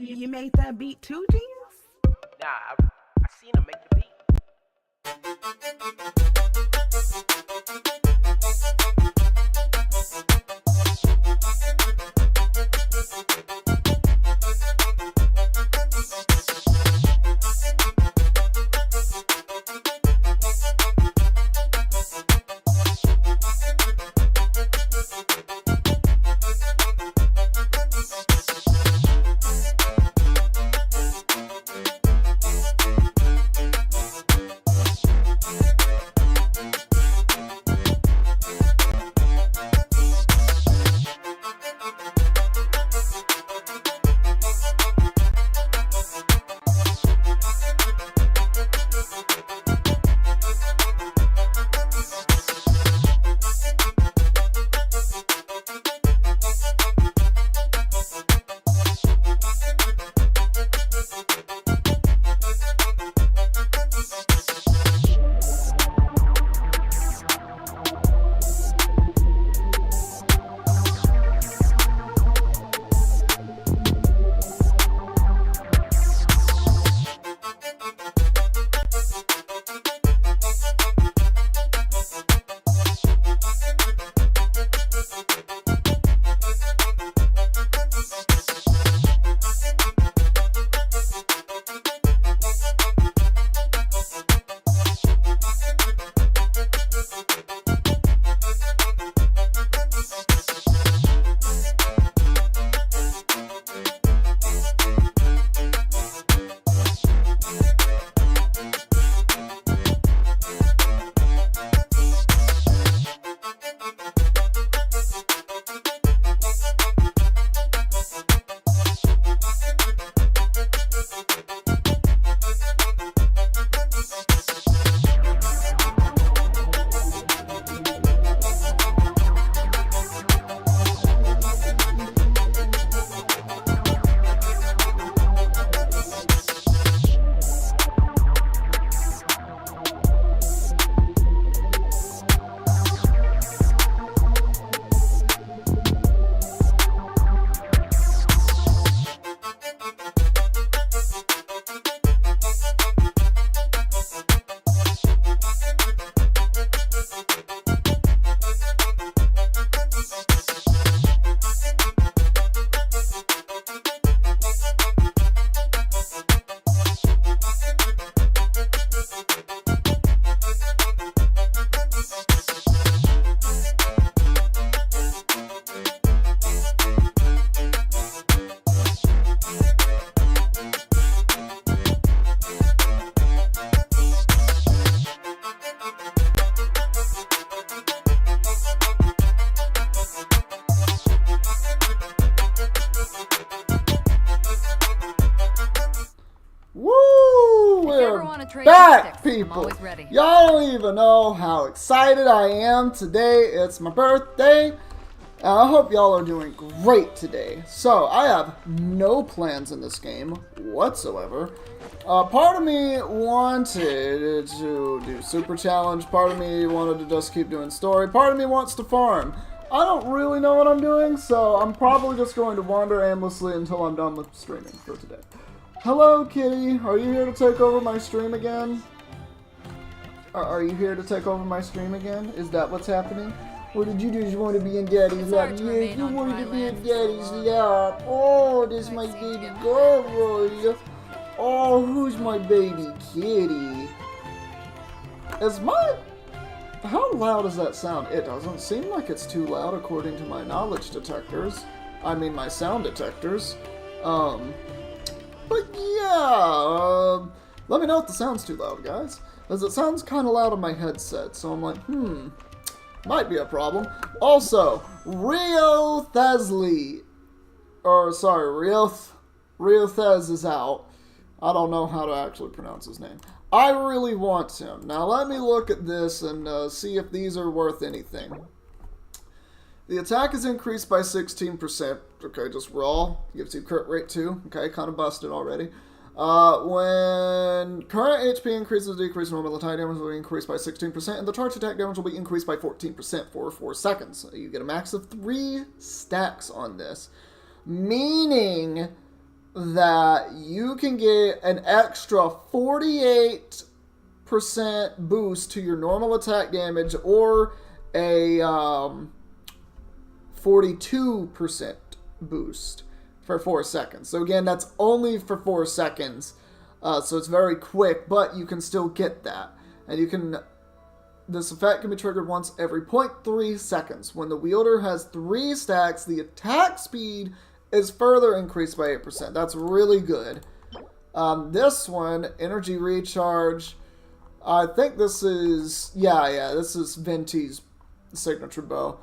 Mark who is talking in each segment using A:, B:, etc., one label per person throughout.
A: You made that beat too, Genius?
B: Nah, I seen him make the beat.
C: Back, people! Y'all don't even know how excited I am today. It's my birthday, and I hope y'all are doing great today. So, I have no plans in this game whatsoever. Part of me wanted to do Super Challenge, part of me wanted to just keep doing story, part of me wants to farm. I don't really know what I'm doing, so I'm probably just going to wander aimlessly until I'm done with streaming for today. Hello, Kitty. Are you here to take over my stream again? Are you here to take over my stream again? Is that what's happening? What did you do? You want to be in Daddy's lap? Yeah, you wanted to be in Daddy's lap. Oh, this is my baby girl. Oh, who's my baby kitty? How loud does that sound? It doesn't seem like it's too loud according to my knowledge detectors. I mean, my sound detectors. But yeah, let me know if the sound's too loud, guys. As it sounds kind of loud on my headset, so I'm like, might be a problem. Also, Rio Thez is out. I don't know how to actually pronounce his name. I really want him. Now let me look at this and see if these are worth anything. The attack is increased by 16%. Okay, just raw. Gives you crit rate too. Okay, kind of busted already. When current HP increases, decrease normal attack damage will be increased by 16%, and the charge attack damage will be increased by 14% for 4 seconds. You get a max of 3 stacks on this. Meaning, that you can get an extra 48% boost to your normal attack damage or a 42% boost for 4 seconds. So again, that's only for 4 seconds. So it's very quick, but you can still get that. And you can... This effect can be triggered once every 0.3 seconds. When the wielder has 3 stacks, the attack speed is further increased by 8%. That's really good. This one, energy recharge. I think this is... Yeah, this is Venti's signature bow.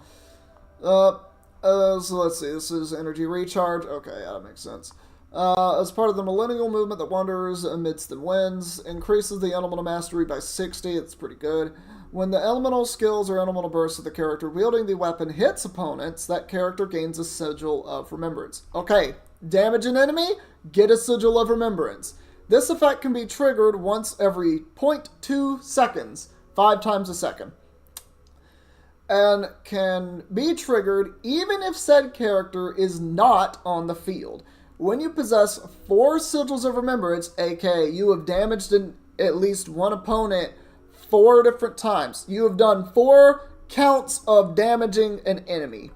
C: So let's see. This is energy recharge. Okay, yeah, that makes sense. As part of the millennial movement that wanders amidst the winds, increases the elemental mastery by 60. It's pretty good. When the elemental skills or elemental bursts of the character wielding the weapon hits opponents, that character gains a sigil of remembrance. Okay, damage an enemy, get a sigil of remembrance. This effect can be triggered once every 0.2 seconds, 5 times a second. And can be triggered even if said character is not on the field. When you possess 4 sigils of remembrance, aka you have damaged at least one opponent 4 different times. You have done 4 counts of damaging an enemy.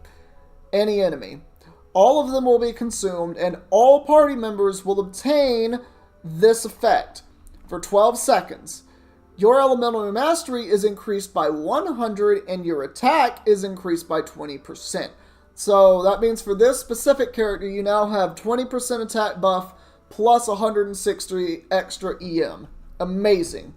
C: Any enemy. All of them will be consumed, and all party members will obtain this effect for 12 seconds. Your elemental mastery is increased by 100, and your attack is increased by 20%. So that means for this specific character, you now have 20% attack buff plus 160 extra EM. Amazing.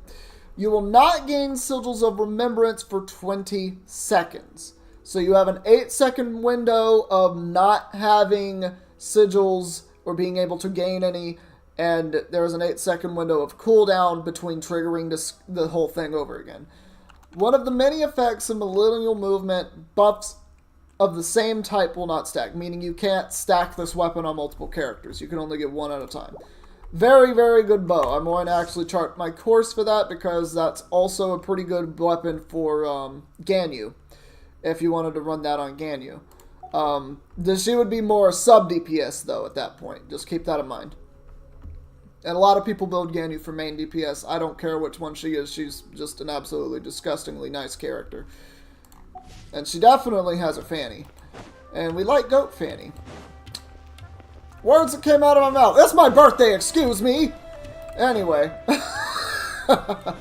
C: You will not gain sigils of remembrance for 20 seconds. So you have an 8-second window of not having sigils or being able to gain any, and there's an 8-second window of cooldown between triggering the whole thing over again. One of the many effects of millennial movement, buffs of the same type will not stack, meaning you can't stack this weapon on multiple characters. You can only get one at a time. Very, very good bow. I'm going to actually chart my course for that because that's also a pretty good weapon for Ganyu, if you wanted to run that on Ganyu. She would be more sub DPS though at that point. Just keep that in mind. And a lot of people build Ganyu for main DPS. I don't care which one she is. She's just an absolutely disgustingly nice character. And she definitely has a fanny. And we like goat fanny. Words that came out of my mouth. It's my birthday, excuse me. Anyway. I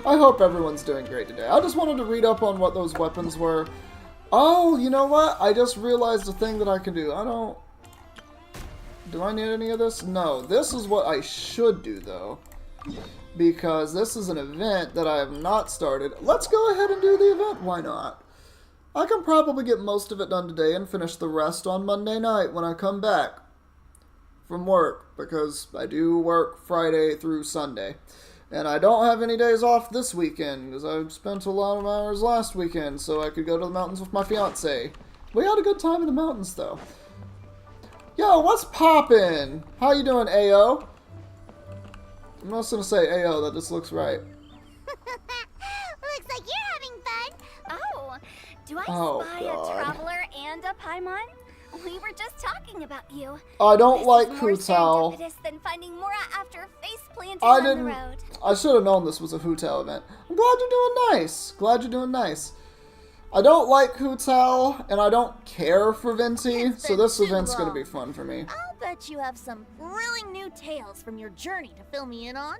C: hope everyone's doing great today. I just wanted to read up on what those weapons were. Oh, you know what? I just realized a thing that I can do. Do I need any of this? No. This is what I should do, though. Because this is an event that I have not started. Let's go ahead and do the event. Why not? I can probably get most of it done today and finish the rest on Monday night when I come back from work, because I do work Friday through Sunday. And I don't have any days off this weekend, because I spent a lot of hours last weekend, so I could go to the mountains with my fiance. We had a good time in the mountains, though. Yo, what's poppin'? How you doing, AO? I'm not gonna say AO, that just looks right.
D: Looks like you're having fun. Oh, do I spy
C: God.
D: a traveler and a Paimon? We were just talking about you.
C: I don't like
D: Hu Tao. Than finding Mora after face planting on the road.
C: I should have known this was a Hu Tao event. I'm glad you're doing nice. Glad you're doing nice. I don't like Hu Tao, and I don't care for Venti, so this event's going to be fun for me.
D: I'll bet you have some thrilling new tales from your journey to fill me in on.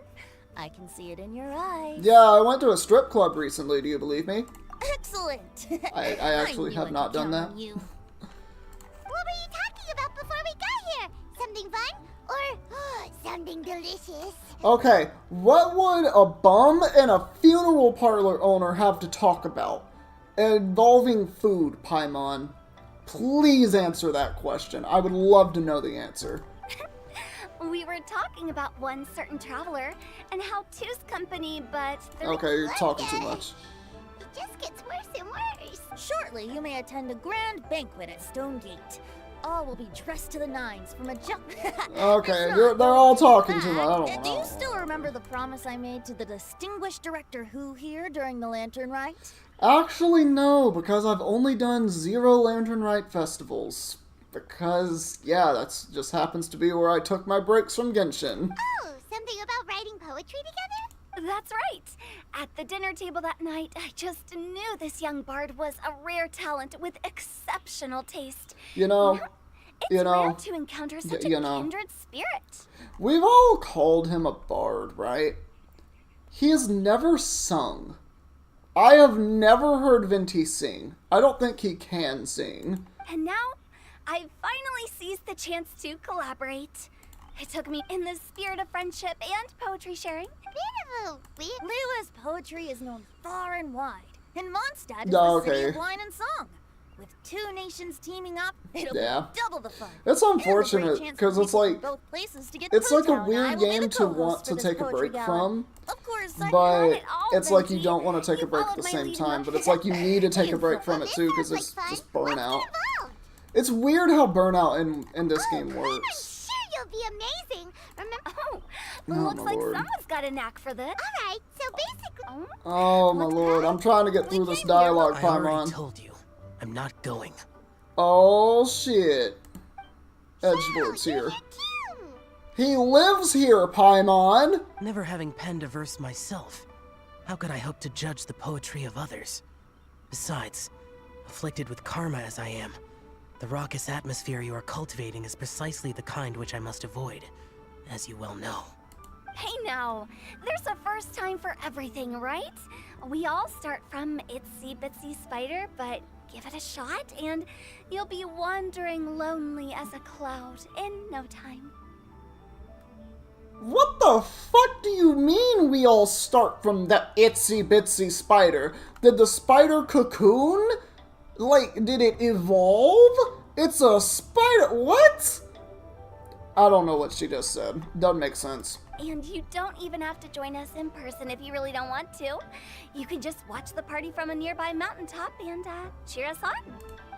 D: I can see it in your eyes.
C: Yeah, I went to a strip club recently, do you believe me?
D: Excellent.
C: I actually have not done that.
D: What were you talking about before we got here? Something fun? Or something delicious?
C: Okay, what would a bum and a funeral parlor owner have to talk about involving food, Paimon? Please answer that question. I would love to know the answer.
D: We were talking about one certain traveler and how Two's company, but...
C: Okay, you're talking too much.
D: It just gets worse and worse. Shortly, you may attend a grand banquet at Stonegate. All will be dressed to the nines from a jump.
C: Okay, they're all talking too much. I don't know.
D: Do you still remember the promise I made to the distinguished director Hu here during the Lantern Rite?
C: Actually, no, because I've only done 0 Lantern Rite festivals. Because, yeah, that's just happens to be where I took my breaks from Genshin.
D: Oh, something about writing poetry together?
E: That's right. At the dinner table that night, I just knew this young bard was a rare talent with exceptional taste.
C: You know,
E: It's rare to encounter such a kindred spirit.
C: We've all called him a bard, right? He has never sung. I have never heard Venti sing. I don't think he can sing.
E: And now, I've finally seized the chance to collaborate. It took me in the spirit of friendship and poetry sharing.
D: Lila's poetry is known far and wide, and Mondstadt is
C: Oh,
D: the city
C: okay.
D: of wine and song. With two nations teaming up, it'll
C: Yeah.
D: be double the fun.
C: It's unfortunate because it's like it's like a weird game to want to take a break from,
D: Of course,
C: but it's like you don't want to take a break at the same time. But it's like you need to take a break from it too because it's just burnout. It's weird how burnout in this game works.
D: You'll be amazing. Remember?
E: Oh,
C: Oh,
E: looks
C: my
E: like
C: lord.
E: someone's got a knack for this.
D: All right. So basically,
C: Oh my lord, I'm trying to get through this dialogue,
B: I already
C: Paimon.
B: told you, I'm not going.
C: Oh shit. Edgelord's here. He lives here, Paimon!
B: Never having penned a verse myself, how could I hope to judge the poetry of others? Besides, afflicted with karma as I am, the raucous atmosphere you are cultivating is precisely the kind which I must avoid, as you well know.
E: Hey now, there's a first time for everything, right? We all start from itsy bitsy spider, but give it a shot and you'll be wandering lonely as a cloud in no time.
C: What the fuck do you mean we all start from that itsy bitsy spider? Did the spider cocoon? Like, did it evolve? It's a spider. What? I don't know what she just said. Doesn't make sense.
E: And you don't even have to join us in person if you really don't want to. You can just watch the party from a nearby mountaintop and cheer us on.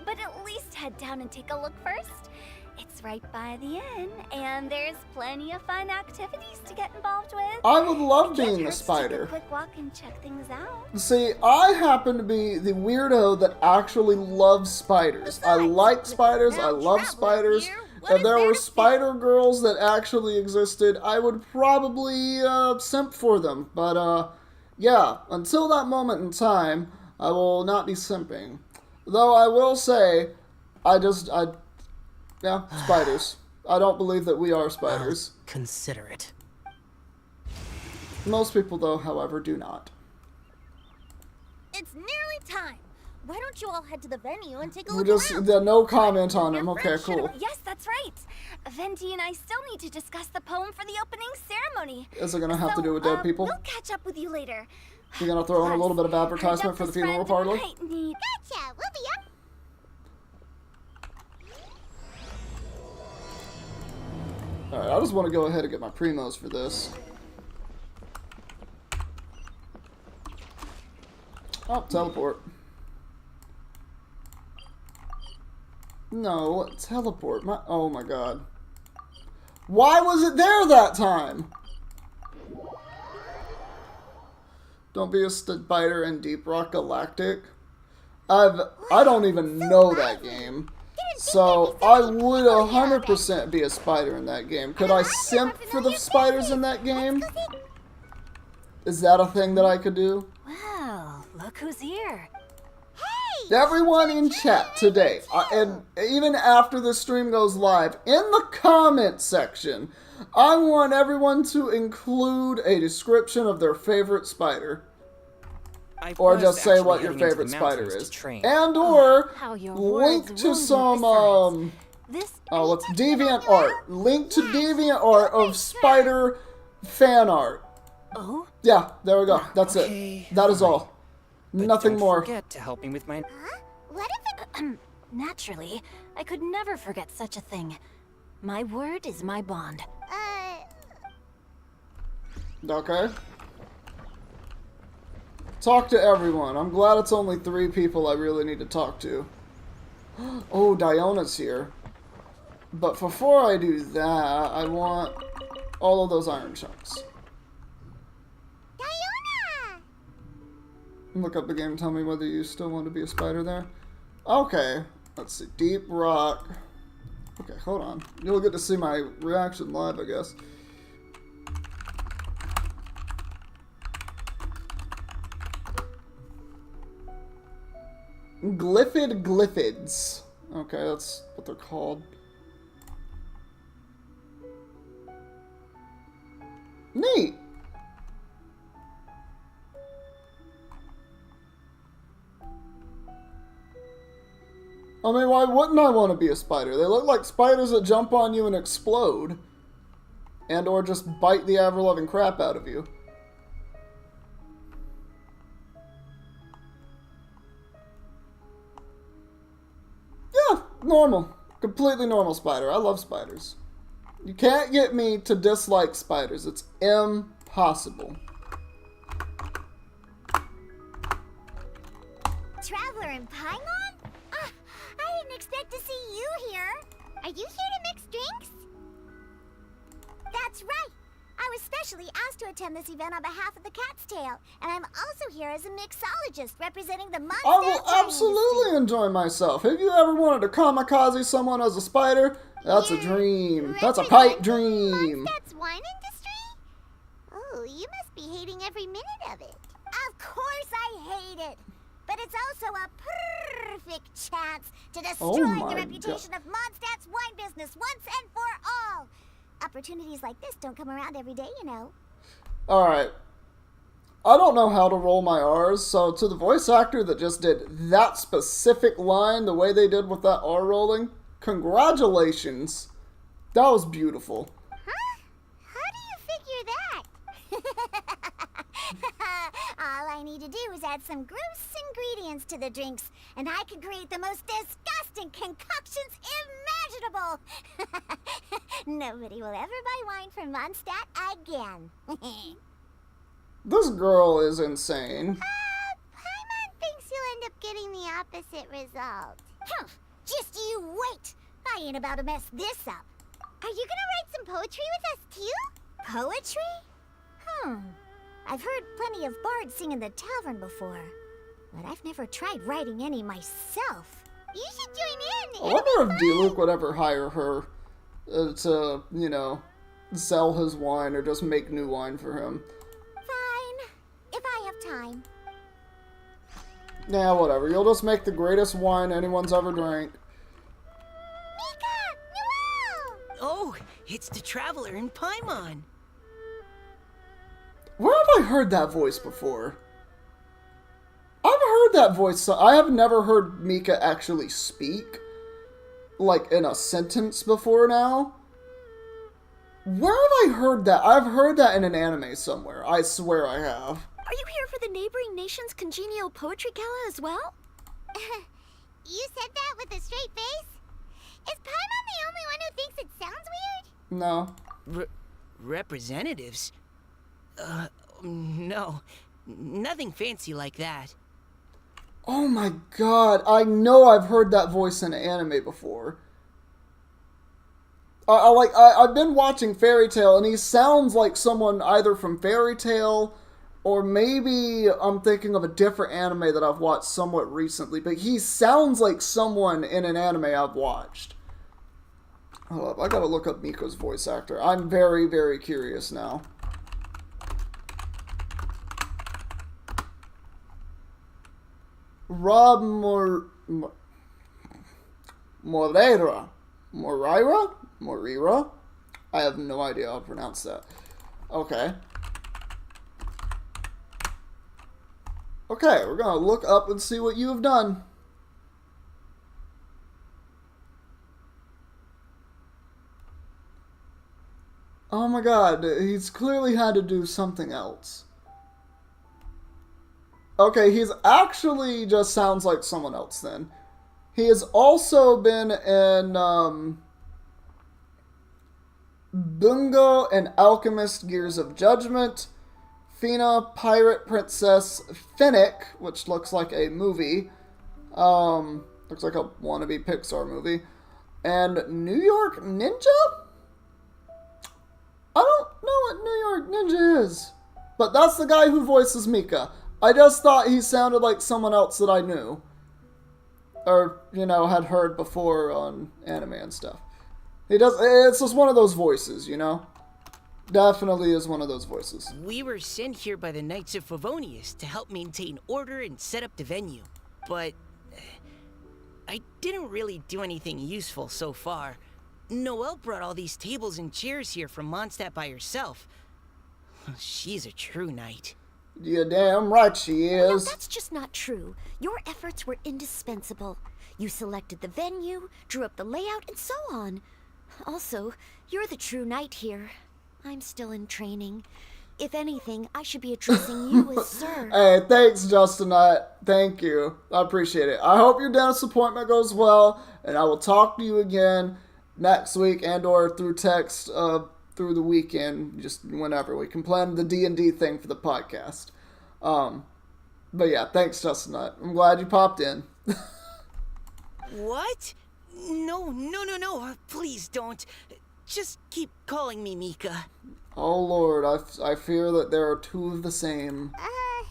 E: But at least head down and take a look first. It's right by the inn, and there's plenty of fun activities to get involved with.
C: I would love
E: It can't
C: being a
E: hurt to take
C: spider.
E: a quick walk and check things out.
C: See, I happen to be the weirdo that actually loves spiders. I like spiders, I love spiders. If there were spider girls that actually existed, I would probably simp for them. But yeah, until that moment in time, I will not be simping. Though I will say, yeah, spiders. I don't believe that we are spiders.
B: Consider it.
C: Most people, though, however, do not.
D: it's nearly time. Why don't you all head to the venue and take a
C: We
D: look
C: just
D: around?
C: no comment on him. Okay, cool.
E: Yes, that's right. Venti and I still need to discuss the poem for the opening ceremony.
C: Is it gonna have to do with dead people?
E: We'll catch up with you later.
C: You're gonna throw in a little bit of
E: Plus,
C: advertisement for the funeral parlor?
E: Gotcha. We'll
D: We'll be up.
C: Alright, I just want to go ahead and get my primos for this. Oh, teleport. No, teleport. Oh my god. Why was it there that time? Don't be a spider in Deep Rock Galactic. I don't even know that game. So I would 100% be a spider in that game. Could I simp for the spiders in that game? Is that a thing that I could do?
E: Well, look who's here.
C: Everyone in chat today, and even after the stream goes live, in the comment section, I want everyone to include a description of their favorite spider. Or just say what your favorite spider is. And or link to some, what's Deviant Art. Link to Deviant Art of spider fan art.
E: Oh?
C: Yeah, there we go. That's it. That is all. Nothing more.
F: Forget to help me with my...
D: What if it...
E: Naturally, I could never forget such a thing. My word is my bond.
C: Okay. Talk to everyone. I'm glad it's only 3 people I really need to talk to. Oh, Diona's here. But before I do that, I want all of those iron chunks.
D: Diona!
C: Look up the game and tell me whether you still want to be a spider there. Okay. Let's see. Deep Rock. Okay, hold on. You'll get to see my reaction live, I guess. Glyphids. Okay, that's what they're called. Neat. I mean, why wouldn't I want to be a spider? They look like spiders that jump on you and explode. And or just bite the ever-loving crap out of you. Yeah, normal. Completely normal spider. I love spiders. You can't get me to dislike spiders. It's impossible.
D: Traveler in Paimon? I didn't expect to see you here. Are you here to mix drinks? That's right. I was specially asked to attend this event on behalf of the Cat's Tail, and I'm also here as a mixologist representing the Mondstadt
C: I will absolutely enjoy myself. Have you ever wanted to kamikaze someone as a spider? That's a dream. That's a pipe dream.
D: Mondstadt's wine industry? Oh, you must be hating every minute of it. Of course I hate it. But it's also a perfect chance to destroy the reputation of Mondstadt's wine business once and for all. Opportunities like this don't come around every day, you know.
C: Alright. I don't know how to roll my R's, so to the voice actor that just did that specific line the way they did with that R rolling, congratulations. That was beautiful.
D: Huh? How do you figure that? All I need to do is add some gross ingredients to the drinks, and I can create the most disgusting concoctions imaginable. Nobody will ever buy wine from Mondstadt again.
C: This girl is insane.
D: Paimon thinks you'll end up getting the opposite result. Just you wait. I ain't about to mess this up. Are you gonna write some poetry with us too? Poetry? I've heard plenty of bards sing in the tavern before, but I've never tried writing any myself. You should join in.
C: I wonder if D-Luke would ever hire her to, you know, sell his wine or just make new wine for him.
D: Fine, if I have time.
C: Nah, whatever. You'll just make the greatest wine anyone's ever drank.
D: Mika! Noelle!
B: Oh, it's the Traveler in Paimon.
C: Where have I heard that voice before? I've heard that voice. I have never heard Mika actually speak, like, in a sentence before now. Where have I heard that? I've heard that in an anime somewhere. I swear I have.
F: Are you here for the neighboring nation's congenial poetry gala as well?
D: You said that with a straight face? Is Paimon the only one who thinks it sounds weird?
C: No.
B: Representatives? No. Nothing fancy like that.
C: Oh my god, I know I've heard that voice in anime before. I've been watching Fairy Tail, and he sounds like someone either from Fairy Tail, or maybe I'm thinking of a different anime that I've watched somewhat recently, but he sounds like someone in an anime I've watched. Hold up, I gotta look up Miko's voice actor. I'm very, very curious now. Rob Moreira? I have no idea how to pronounce that. Okay. Okay, we're gonna look up and see what you have done. Oh my god, he's clearly had to do something else. Okay, he's actually just sounds like someone else then. He has also been in Bungo and Alchemist Gears of Judgment, Fina, Pirate Princess Finnick, which looks like a movie. Looks like a wannabe Pixar movie. And New York Ninja? I don't know what New York Ninja is. But that's the guy who voices Mika. I just thought he sounded like someone else that I knew. Or, you know, had heard before on anime and stuff. He does. It's just one of those voices, you know? Definitely is one of those voices.
G: We were sent here by the Knights of Favonius to help maintain order and set up the venue. But I didn't really do anything useful so far. Noelle brought all these tables and chairs here from Mondstadt by herself. She's a true knight.
C: You're damn right she
F: No,
C: is.
F: that's just not true. Your efforts were indispensable. You selected the venue, drew up the layout, and so on. Also, you're the true knight here. I'm still in training. If anything, I should be addressing you as sir.
C: Hey, thanks, Justinite. Thank you. I appreciate it. I hope your dentist appointment goes well, and I will talk to you again next week and or through text through the weekend, just whenever. We can plan the D&D thing for the podcast. But yeah, thanks, Justinite. I'm glad you popped in.
G: What? No. Please don't. Just keep calling me Mika.
C: Oh Lord, I fear that there are two of the same.
D: Why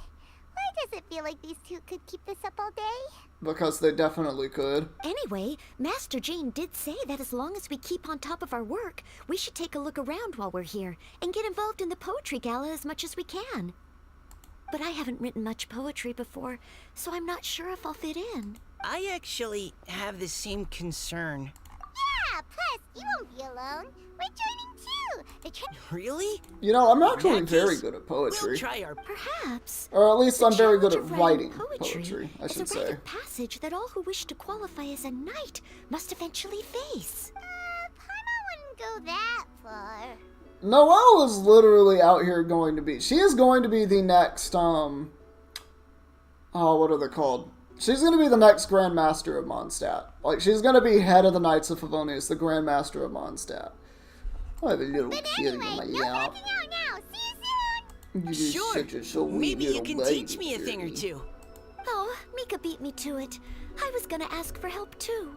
D: does it feel like these two could keep this up all day?
C: Because they definitely could.
F: Anyway, Master Jane did say that as long as we keep on top of our work, we should take a look around while we're here and get involved in the poetry gala as much as we can. But I haven't written much poetry before, so I'm not sure if I'll fit in.
G: I actually have the same concern.
D: Yeah, plus, you won't be alone. We're joining too.
G: Really?
C: You know, I'm actually
G: In that
C: very
G: case,
C: good at poetry.
G: We'll try our...
F: Perhaps.
C: Or at least
F: The
C: I'm very good
F: challenge
C: at
F: of
C: writing poetry, I
F: is
C: should
F: a
C: say.
F: rite of passage that all who wish to qualify as a knight must eventually face.
D: Paimon wouldn't go that far.
C: Noelle is literally out here going to be... She is going to be the next, Oh, what are they called? She's going to be the next Grand Master of Mondstadt. Like, she's going to be head of the Knights of Favonius, the Grand Master of Mondstadt. I have a little
D: But
C: kitty
D: anyway,
C: on my
D: no
C: lap.
D: working out now. See you soon.
C: You just
G: Sure.
C: such a sweet
G: Maybe you
C: little
G: can
C: baby,
G: teach me a thing or
C: kitty.
G: two.
F: Oh, Mika beat me to it. I was gonna ask for help too.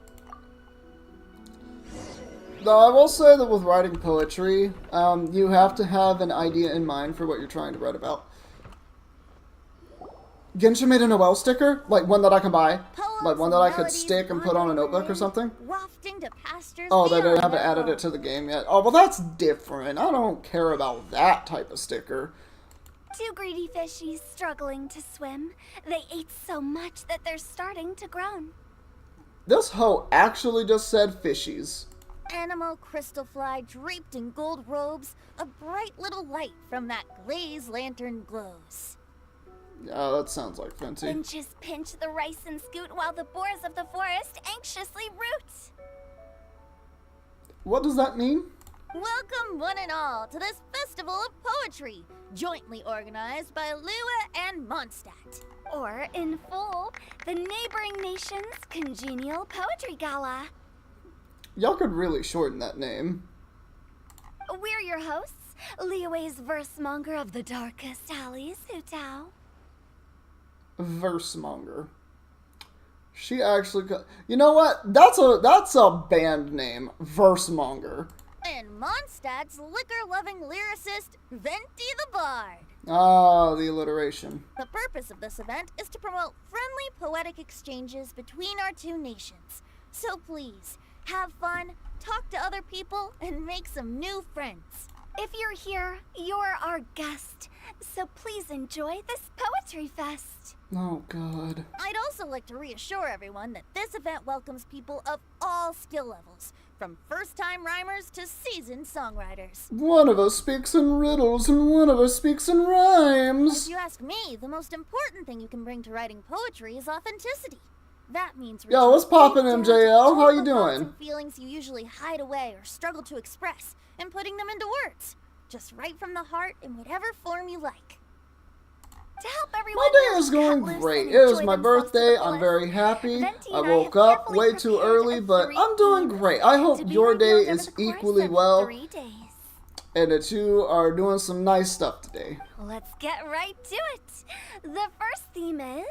C: Though I will say that with writing poetry, you have to have an idea in mind for what you're trying to write about. Genshin made a Noelle sticker? Like one that I can buy? Like one that I could stick and put on a notebook or something?
D: Wafting to pastures
C: Oh, they
D: beyond
C: haven't
D: our
C: added it to the game yet. Oh, well that's different. I don't care about that type of sticker.
E: Two greedy fishies struggling to swim. They ate so much that they're starting to groan.
C: This hoe actually just said fishies.
D: Animal crystal fly draped in gold robes, a bright little light from that glaze lantern glows.
C: Oh, that sounds like fancy.
E: Finches pinch the rice and scoot while the boars of the forest anxiously root.
C: What does that mean?
D: Welcome one and all to this festival of poetry, jointly organized by Lua and Mondstadt.
E: Or, in full, the neighboring nation's congenial poetry gala.
C: Y'all could really shorten that name.
E: We're your hosts, Liyue's versemonger of the darkest alleys, Hutao.
C: Versemonger. She actually you know what? That's a band name. Versemonger.
D: And Mondstadt's liquor-loving lyricist, Venti the Bard.
C: Ah, the alliteration.
D: The purpose of this event is to promote friendly poetic exchanges between our two nations. So please, have fun, talk to other people, and make some new friends.
E: If you're here, you're our guest, so please enjoy this poetry fest.
C: Oh, God.
D: I'd also like to reassure everyone that this event welcomes people of all skill levels, from first-time rhymers to seasoned songwriters.
C: One of us speaks in riddles and one of us speaks in
D: If
C: rhymes.
D: you ask me, the most important thing you can bring to writing poetry is authenticity. That means
C: Yo, what's poppin',
D: reaching deep down
C: MJL?
D: to
C: How
D: all
C: you
D: the thoughts
C: doing?
D: and feelings you usually hide away or struggle to express, and putting them into words. Just right from the heart in whatever form you like.
E: To help everyone
C: My day
E: know
C: is
E: to
C: going
E: cut loose
C: great.
E: and
C: It is
E: enjoy
C: my
E: themselves to the
C: birthday. I'm
E: fullest,
C: very happy.
E: Venti
C: I
E: and
C: woke
E: have
C: up
E: carefully
C: way too
E: prepared
C: early,
E: a
C: but I'm doing
E: 3-theme
C: great. I hope
E: to be
C: your day
E: revealed over
C: is
E: the course
C: equally
E: of
C: well
E: 3 days.
C: and that you are doing some nice stuff today.
E: Let's get right to it. The first theme is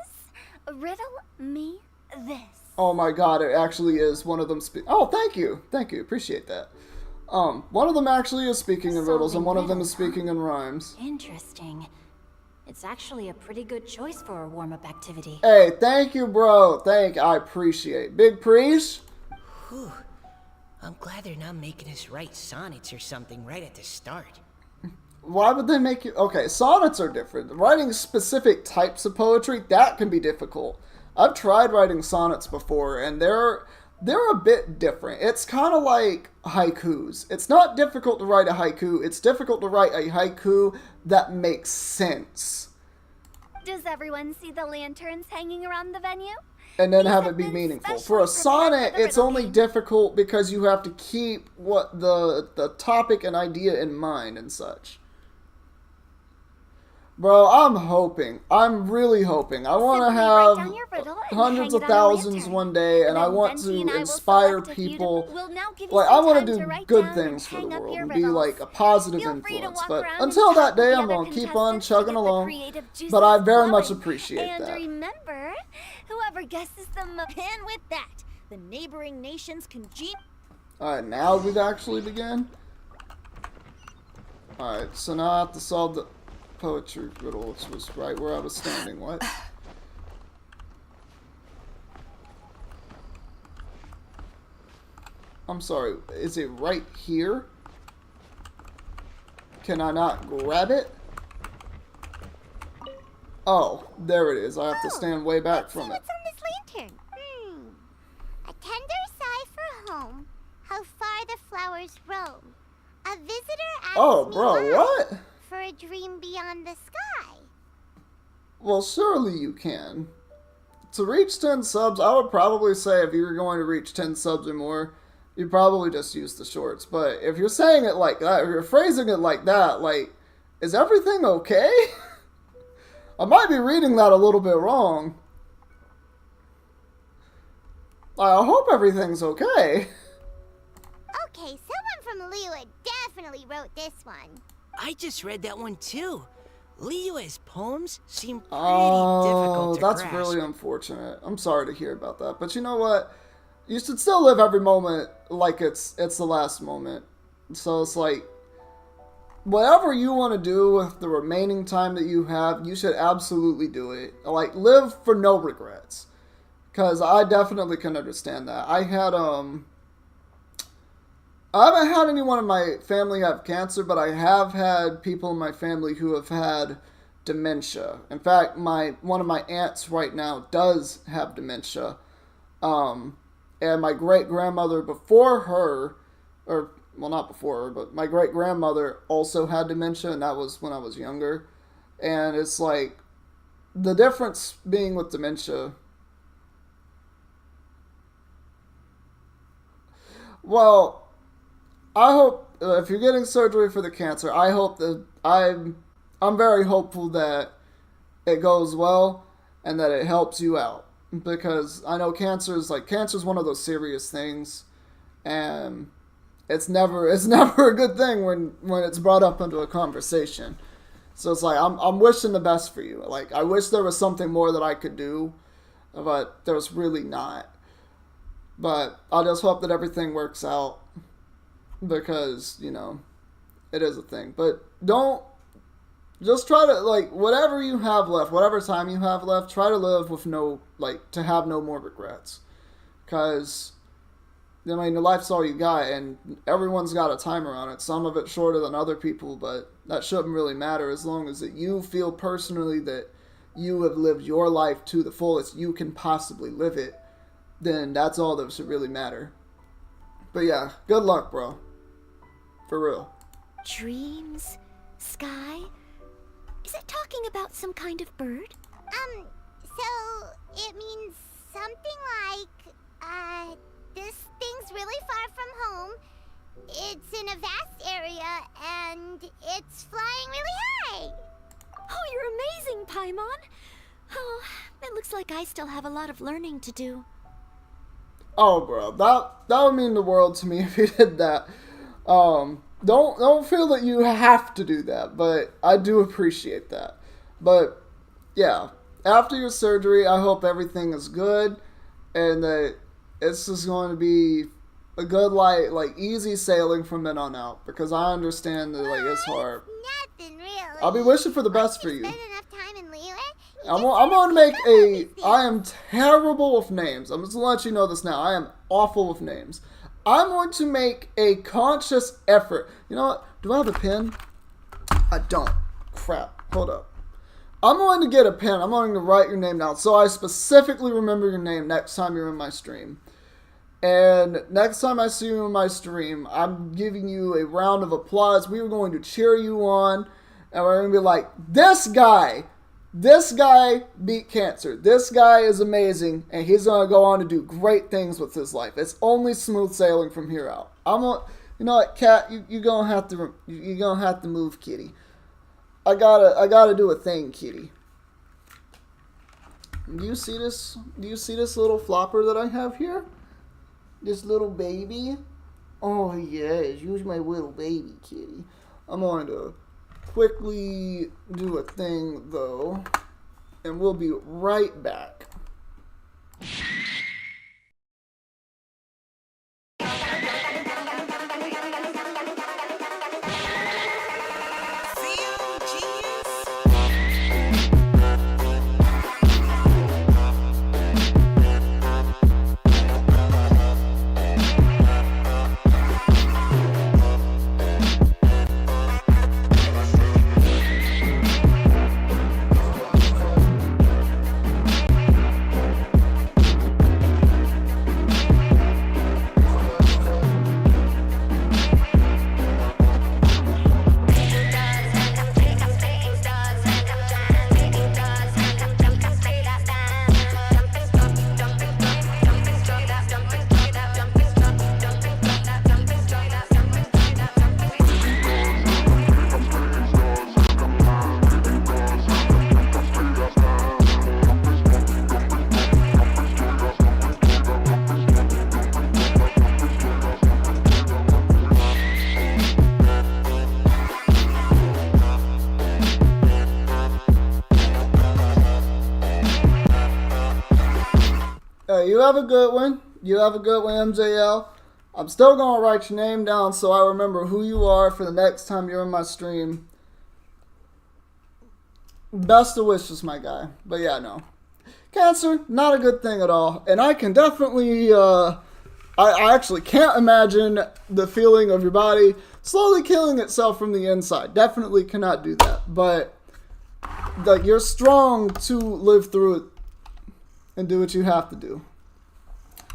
E: Riddle Me This.
C: Oh my God, it actually is one of them. Oh, thank you, appreciate that. One of them actually is speaking in riddles, and one of them is speaking in rhymes.
H: Interesting. It's actually a pretty good choice for a warm-up activity.
C: Hey, thank you, bro. I appreciate. Big Preach.
G: I'm glad they're not making us write sonnets or something right at the start.
C: Why would they make you... Okay, sonnets are different. Writing specific types of poetry, that can be difficult. I've tried writing sonnets before, and they're a bit different. It's kind of like haikus. It's not difficult to write a haiku. It's difficult to write a haiku that makes sense.
E: Does everyone see the lanterns hanging around the venue?
C: And then have it be meaningful. For a sonnet, it's only difficult because you have to keep what the topic and idea in mind and such. Bro, I'm really hoping. I want to have hundreds of thousands one day, and I want to inspire people. Like, I want to do good things for the world and be like a positive influence. But until that day, I'm going to keep on chugging along. But I very much appreciate that.
E: And remember, whoever guesses the most...
D: And with that, the neighboring nations can
C: Alright, now we've actually begun. Alright, so now I have to solve the poetry riddle, which was right where I was standing. What? I'm sorry, is it right here? Can I not grab it? Oh, there it is. I have to stand way back from it.
D: What's on this lantern? A tender sigh for home, how far the flowers roam. A visitor asks
C: Oh,
D: me
C: bro,
D: why,
C: what?
D: for a dream beyond the sky.
C: Well, surely you can. To reach 10 subs, I would probably say if you were going to reach 10 subs or more, you'd probably just use the shorts. But if you're saying it like that, if you're phrasing it like that, like, is everything okay? I might be reading that a little bit wrong. I hope everything's okay.
D: Okay, someone from Liyue definitely wrote this one.
G: I just read that one too. Liyue's poems seem pretty
C: Oh,
G: difficult to
C: that's
G: grasp.
C: really unfortunate. I'm sorry to hear about that. But you know what? You should still live every moment like it's the last moment. So it's like, whatever you want to do with the remaining time that you have, you should absolutely do it. Like, live for no regrets. Because I definitely can understand that. I haven't had anyone in my family have cancer, but I have had people in my family who have had dementia. In fact, one of my aunts right now does have dementia. And my great-grandmother before her, or, well, not before her, but my great-grandmother also had dementia, and that was when I was younger. And it's like, the difference being with dementia... Well... I hope, if you're getting surgery for the cancer, I hope that, I'm very hopeful that it goes well and that it helps you out. Because I know cancer's one of those serious things, and it's never a good thing when it's brought up into a conversation. So it's like, I'm wishing the best for you. Like, I wish there was something more that I could do, but there's really not. But I just hope that everything works out. Because, you know, it is a thing. But just try to, like, whatever you have left, whatever time you have left, try to live with to have no more regrets. Because, I mean, life's all you got, and everyone's got a timer on it. Some of it shorter than other people, but that shouldn't really matter as long as that you feel personally that you have lived your life to the fullest you can possibly live it. Then that's all that should really matter. But yeah, good luck, bro. For real.
F: Dreams? Sky? Is it talking about some kind of bird?
D: So it means something like, this thing's really far from home. It's in a vast area, and it's flying really high.
F: Oh, you're amazing, Paimon. Oh, it looks like I still have a lot of learning to do.
C: Oh, bro, that would mean the world to me if you did that. Don't feel that you have to do that, but I do appreciate that. But yeah, after your surgery, I hope everything is good and that it's just going to be a good, like easy sailing from then on out, because I understand that it's hard.
D: Nothing really.
C: I'll be wishing for the best for you.
D: Spend enough time in Liyue.
C: I'm going to make I am terrible with names. I'm just going to let you know this now. I am awful with names. I'm going to make a conscious effort. You know what? Do I have a pen? I don't. Crap. Hold up. I'm going to get a pen. I'm going to write your name down so I specifically remember your name next time you're in my stream. And next time I see you in my stream, I'm giving you a round of applause. We are going to cheer you on. And we're going to be like, this guy beat cancer. This guy is amazing. And he's going to go on to do great things with his life. It's only smooth sailing from here out. You know what, Cat? You're going to have to move, kitty. I gotta do a thing, kitty. Do you see this? Do you see this little flopper that I have here? This little baby? Oh yes, use my little baby, kitty. I'm going to quickly do a thing though, and we'll be right back. You have a good one. You have a good one, MJL. I'm still going to write your name down so I remember who you are for the next time you're in my stream. Best of wishes, my guy. But yeah, no. Cancer, not a good thing at all. And I can definitely, I actually can't imagine the feeling of your body slowly killing itself from the inside. Definitely cannot do that. But like, you're strong to live through it and do what you have to do.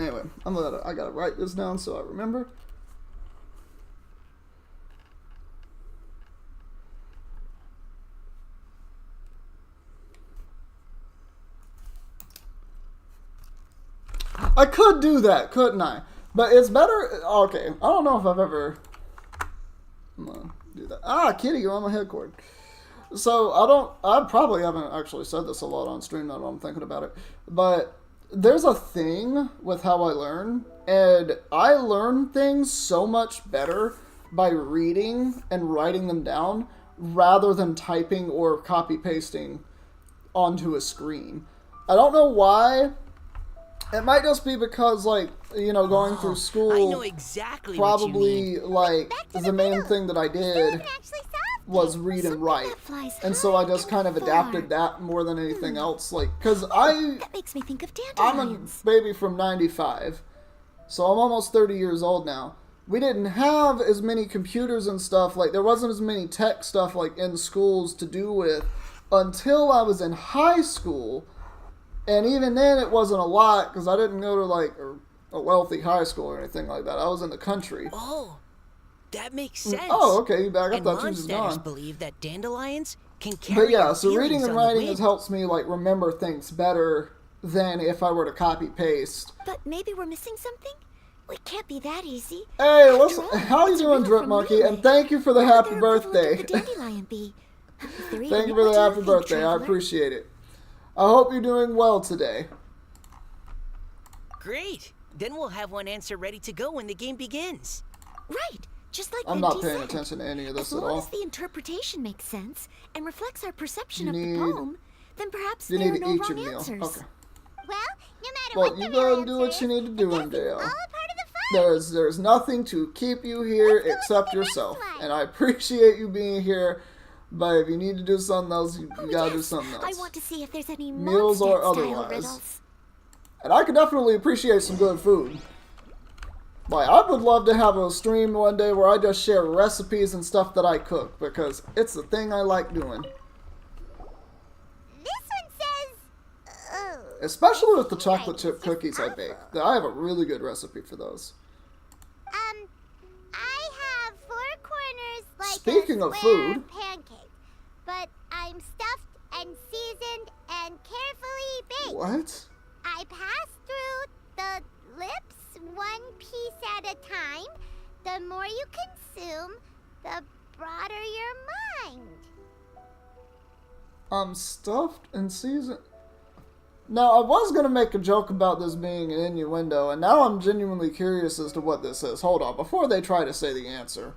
C: Anyway, I gotta write this down so I remember. I could do that, couldn't I? But it's better. Okay, I don't know if I've ever. I'm gonna do that. Ah, kitty, you're on my head cord. So I probably haven't actually said this a lot on stream now that I'm thinking about it. But there's a thing with how I learn, and I learn things so much better by reading and writing them down rather than typing or copy pasting onto a screen. I don't know why. It might just be because, like, you know, going through school,
G: I know exactly
C: probably, like, the main thing that I did was read and write. And so I just kind of adapted that more than anything else. Like, because
F: That makes me think of dandelions.
C: I'm a baby from 95, so I'm almost 30 years old now. We didn't have as many computers and stuff, like, there wasn't as many tech stuff, like, in schools to do with until I was in high school. And even then, it wasn't a lot, because I didn't go to, like, a wealthy high school or anything like that. I was in the country.
G: Oh, that makes sense.
C: Oh, okay, you back up.
G: And
C: That changes
G: monsters
C: gone.
G: believe that dandelions can carry
C: But yeah,
G: our
C: so reading
G: feelings
C: and
G: on the
C: writing
G: wind.
C: has helped me, like, remember things better than if I were to copy paste.
F: But maybe we're missing something? It can't be that easy.
C: Hey,
F: After all,
C: how you
F: it's a
C: doing,
F: riddle
C: Drip
F: from
C: Monkey?
F: Relay.
C: And thank you for the
F: What would
C: happy
F: their equivalent
C: birthday.
F: of the dandelion be?
C: Thank you for the happy birthday. I appreciate it. I hope you're doing well today.
G: Great. Then we'll have one answer ready to go when the game begins.
F: Right, just like
C: I'm
F: Venti
C: not paying
F: said.
C: attention to any of this
F: As
C: at
F: long
C: all.
F: as the interpretation makes sense and reflects our perception
C: You
F: of the
C: need-
F: poem, then perhaps
C: You
F: there
C: need
F: are
C: to
F: no
C: eat your
F: wrong
C: meal.
F: answers.
C: Okay.
D: Well, no matter
C: Well,
D: what the
C: you
D: real
C: go and do what
D: answer
C: you
D: is,
C: need to do,
D: I guess it's
C: MJL.
D: all a part of the fun.
C: There's nothing to keep you here
D: Let's go
C: except
D: to the
C: yourself.
D: next one.
C: And I appreciate you being here, but if you need to do something else, you
F: Oh,
C: gotta do
F: yes.
C: something else.
F: I want to see if there's any
C: Meals or
F: Mondstadt-style
C: otherwise.
F: riddles.
C: And I can definitely appreciate some good food. Like, I would love to have a stream one day where I just share recipes and stuff that I cook, because it's the thing I like doing.
D: This one says... Oh.
C: Especially with the chocolate chip cookies I bake. I have a really good recipe for those.
D: I have 4 corners like
C: Speaking
D: a
C: of
D: square
C: food.
D: pancake, but I'm stuffed and seasoned and carefully baked.
C: What?
D: I pass through the lips one piece at a time. The more you consume, the broader your mind.
C: I'm stuffed and seasoned. Now, I was going to make a joke about this being an innuendo, and now I'm genuinely curious as to what this is. Hold on, before they try to say the answer.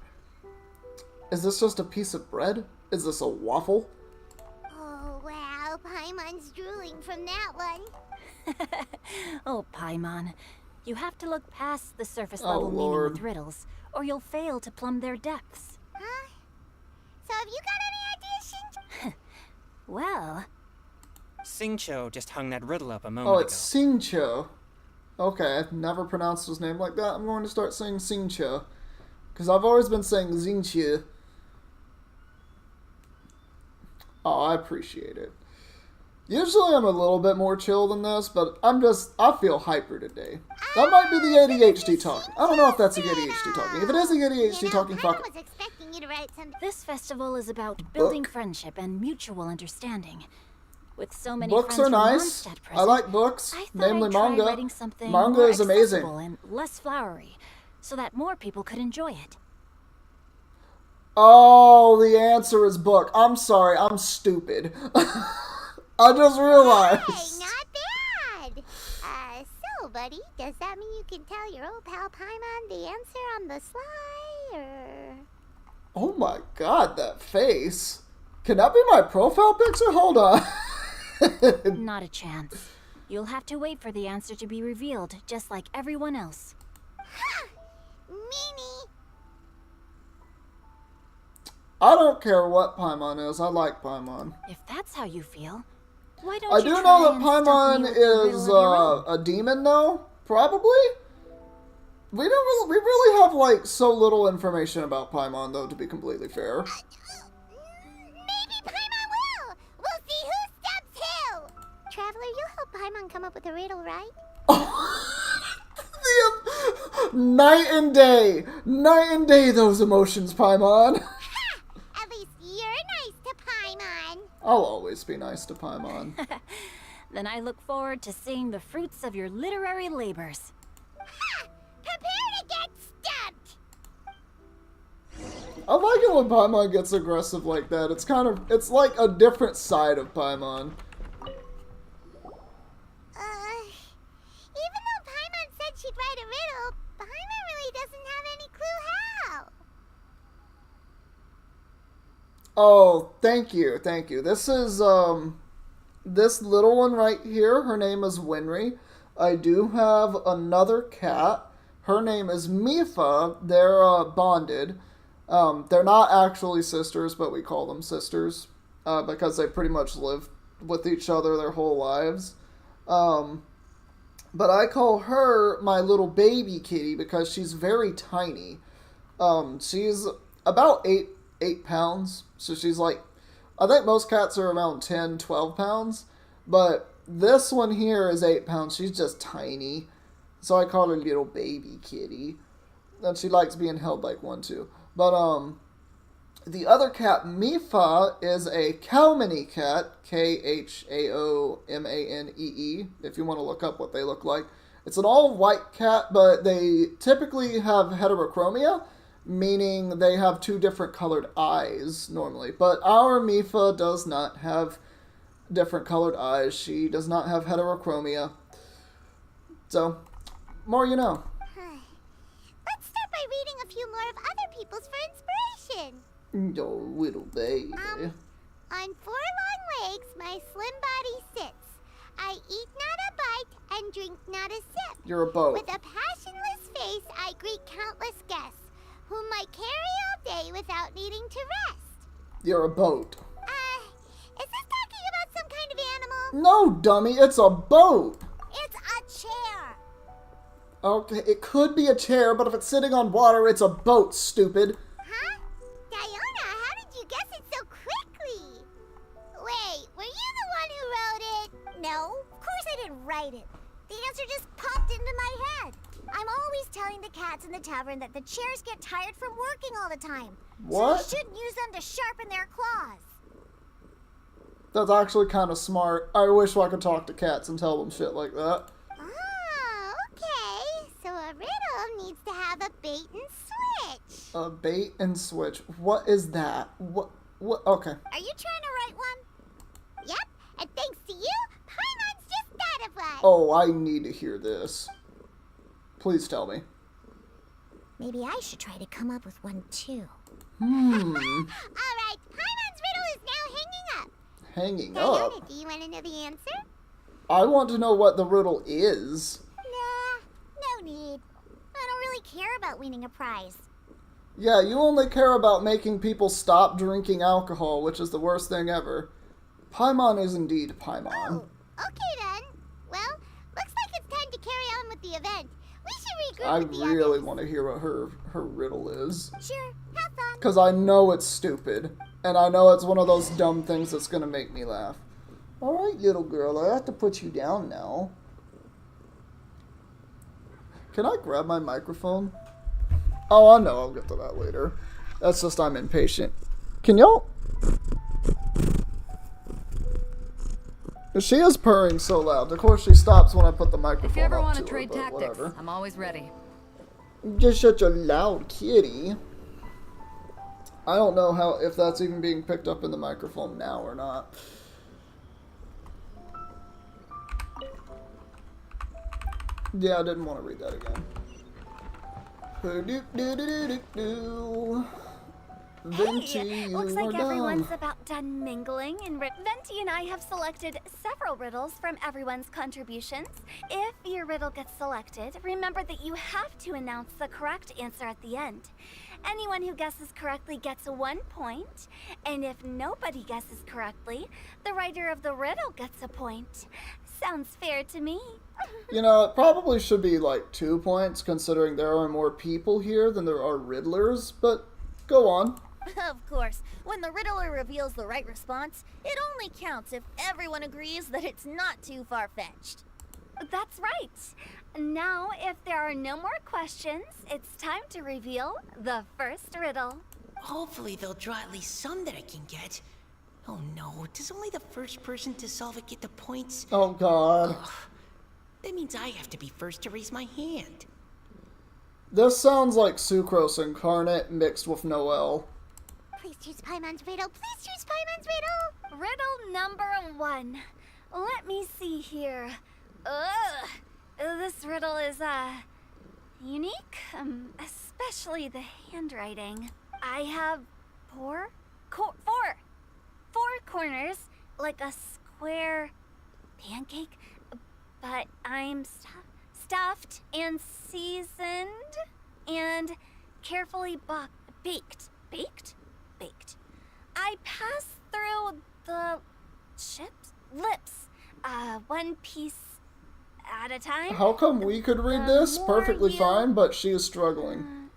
C: Is this just a piece of bread? Is this a waffle?
D: Oh, wow. Paimon's drooling from that one.
H: Oh, Paimon. You have to look past the surface
C: Oh,
H: level meaning
C: Lord.
H: with riddles, or you'll fail to plumb their depths.
D: Huh? So have you got any ideas, Shinji?
H: Well,
I: Singcho just hung that riddle up a moment
C: Oh,
I: ago.
C: it's Singcho. Okay, I've never pronounced his name like that. I'm going to start saying Singcho. Because I've always been saying Xingqiu. Oh, I appreciate it. Usually I'm a little bit more chill than this, but I feel hyper today. That might be the ADHD talking. I don't know if that's the ADHD talking. If it is the ADHD talking, fuck
D: Paimon
C: it.
D: was expecting you to write something.
H: this festival is about building
C: Book.
H: friendship and mutual understanding. With so many
C: Books
H: friends
C: are
H: from
C: nice.
H: Mondstadt
C: I
H: present,
C: like books,
H: I thought
C: namely
H: I'd try
C: manga.
H: writing something
C: Manga
H: more
C: is amazing.
H: accessible and less flowery, so that more people could enjoy it.
C: Oh, the answer is book. I'm sorry, I'm stupid. I just realized.
D: Hey, not bad. So, buddy, does that mean you can tell your old pal Paimon the answer on the sly, or...
C: Oh my god, that face. Can that be my profile picture? Hold on.
H: Not a chance. You'll have to wait for the answer to be revealed, just like everyone else.
D: Meanie.
C: I don't care what Paimon is. I like Paimon.
H: If that's how you feel, why don't
C: I
H: you
C: do
H: try
C: know that
H: and stump
C: Paimon
H: me with the riddle
C: is
H: of your own?
C: a demon, though. Probably. We really have like so little information about Paimon, though. To be completely fair.
D: Maybe Paimon will. We'll see who stumps who. Traveler, you help Paimon come up with a riddle, right?
C: Night and day. Night and day, those emotions, Paimon.
D: At least you're nice to Paimon.
C: I'll always be nice to Paimon.
H: Then I look forward to seeing the fruits of your literary labors.
D: Prepare to get stumped.
C: I like it when Paimon gets aggressive like that. It's like a different side of Paimon.
D: Even though Paimon said she'd write a riddle, Paimon really doesn't have any clue how.
C: Oh, thank you, thank you. This is, this little one right here, her name is Winry. I do have another cat. Her name is Mifa. They're, bonded. They're not actually sisters, but we call them sisters, because they pretty much live with each other their whole lives. But I call her my little baby kitty because she's very tiny. She's about 8 pounds. So she's like, I think most cats are around 10, 12 pounds. But this one here is 8 pounds. She's just tiny. So I call her little baby kitty. And she likes being held like one too. But, the other cat, Mifa, is a Cowmany cat, Khaomanee, if you want to look up what they look like. It's an all-white cat, but they typically have heterochromia, meaning they have 2 different colored eyes, normally. But our Mifa does not have different colored eyes. She does not have heterochromia. So, more you know.
D: Let's start by reading a few more of other people's for inspiration.
C: Oh, little baby.
D: On 4 long legs, my slim body sits. I eat not a bite and drink not a sip.
C: You're a boat.
D: With a passionless face, I greet countless guests, whom I carry all day without needing to rest.
C: You're a boat.
D: Is this talking about some kind of animal?
C: No, dummy, it's a boat.
D: It's a chair.
C: Okay, it could be a chair, but if it's sitting on water, it's a boat, stupid.
D: Huh? Diona, how did you guess it so quickly? Wait, were you the one who wrote it? No, of course I didn't write it. The answer just popped into my head. I'm always telling the cats in the tavern that the chairs get tired from working all the time.
C: What?
D: So you shouldn't use them to sharpen their claws.
C: That's actually kind of smart. I wish I could talk to cats and tell them shit like that.
D: Oh, okay. So a riddle needs to have a bait and switch.
C: A bait and switch. What is that? What? Okay.
D: Are you trying to write one? Yep, and thanks to you, Paimon's just thought of one.
C: Oh, I need to hear this. Please tell me.
D: Maybe I should try to come up with one too.
C: Hmm.
D: All right, Paimon's riddle is now hanging up.
C: Hanging
D: Diona,
C: up?
D: do you want to know the answer?
C: I want to know what the riddle is.
D: Nah, no need. I don't really care about winning a prize.
C: Yeah, you only care about making people stop drinking alcohol, which is the worst thing ever. Paimon is indeed Paimon.
D: Oh, okay then. Well, looks like it's time to carry on with the event. We should regroup
C: I
D: with the
C: really
D: others.
C: want to hear what her riddle is.
D: Sure, have fun.
C: Because I know it's stupid. And I know it's one of those dumb things that's going to make me laugh. Alright, little girl, I have to put you down now. Can I grab my microphone? Oh, I know, I'll get to that later. That's just I'm impatient. Can y'all... She is purring so loud. Of course, she stops when I put the microphone
J: If you ever
C: up
J: want
C: to
J: to
C: her,
J: trade
C: but
J: tactics,
C: whatever.
J: I'm always ready.
C: Just such a loud kitty. I don't know how if that's even being picked up in the microphone now or not. Yeah, I didn't want to read that again. Venti,
E: Hey,
C: you
E: looks
C: are
E: like
C: done.
E: everyone's about done mingling, and Venti and I have selected several riddles from everyone's contributions. If your riddle gets selected, remember that you have to announce the correct answer at the end. Anyone who guesses correctly gets 1 point, and if nobody guesses correctly, the writer of the riddle gets a point. Sounds fair to me.
C: You know, it probably should be like 2 points, considering there are more people here than there are riddlers, but go on.
D: Of course, when the riddler reveals the right response, it only counts if everyone agrees that it's not too far-fetched.
E: That's right. Now, if there are no more questions, it's time to reveal the first riddle.
G: Hopefully they'll draw at least some that I can get. Oh no, does only the first person to solve it get the points?
C: Oh god.
G: Ugh. That means I have to be first to raise my hand.
C: This sounds like Sucrose Incarnate mixed with Noelle.
D: Please choose Paimon's riddle. Please choose Paimon's riddle.
E: Riddle number 1. Let me see here. Ugh. This riddle is, unique, especially the handwriting. I have four corners, like a square pancake, but I'm stuffed and seasoned and carefully baked. I pass through the lips, one piece at a time.
C: How come we could read this perfectly fine, but she is struggling?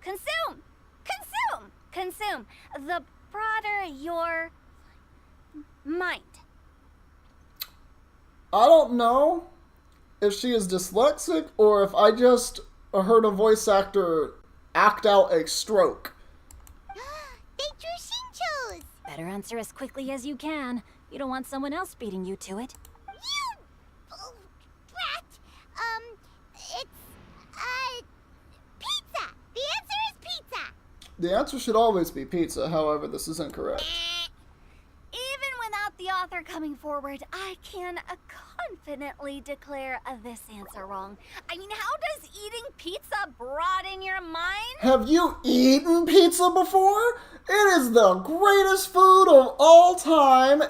E: Consume! The broader your mind.
C: I don't know if she is dyslexic or if I just heard a voice actor act out a stroke.
D: They drew Shincho's.
H: Better answer as quickly as you can. You don't want someone else beating you to it.
D: You brat. It's pizza. The answer is pizza.
C: The answer should always be pizza, however, this is incorrect.
E: Even without the author coming forward, I can confidently declare this answer wrong. I mean, how does eating pizza broaden your mind?
C: Have you eaten pizza before? It is the greatest food of all time.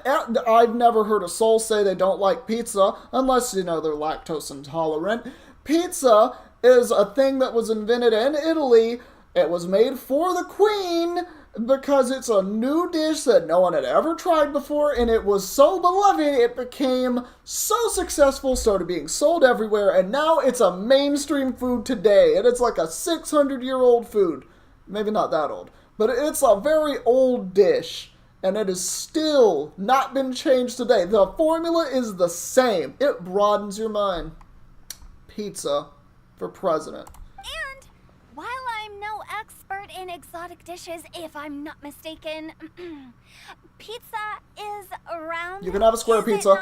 C: I've never heard a soul say they don't like pizza, unless, you know, they're lactose intolerant. Pizza is a thing that was invented in Italy It was made for the queen because it's a new dish that no one had ever tried before, and it was so beloved, it became so successful, started being sold everywhere, and now it's a mainstream food today, and it's like a 600-year-old food. Maybe not that old, but it's a very old dish, and it has still not been changed today. The formula is the same. It broadens your mind. Pizza for president.
E: And while I'm no expert in exotic dishes, if I'm not mistaken, pizza is round.
C: You can have a square pizza.
E: Is it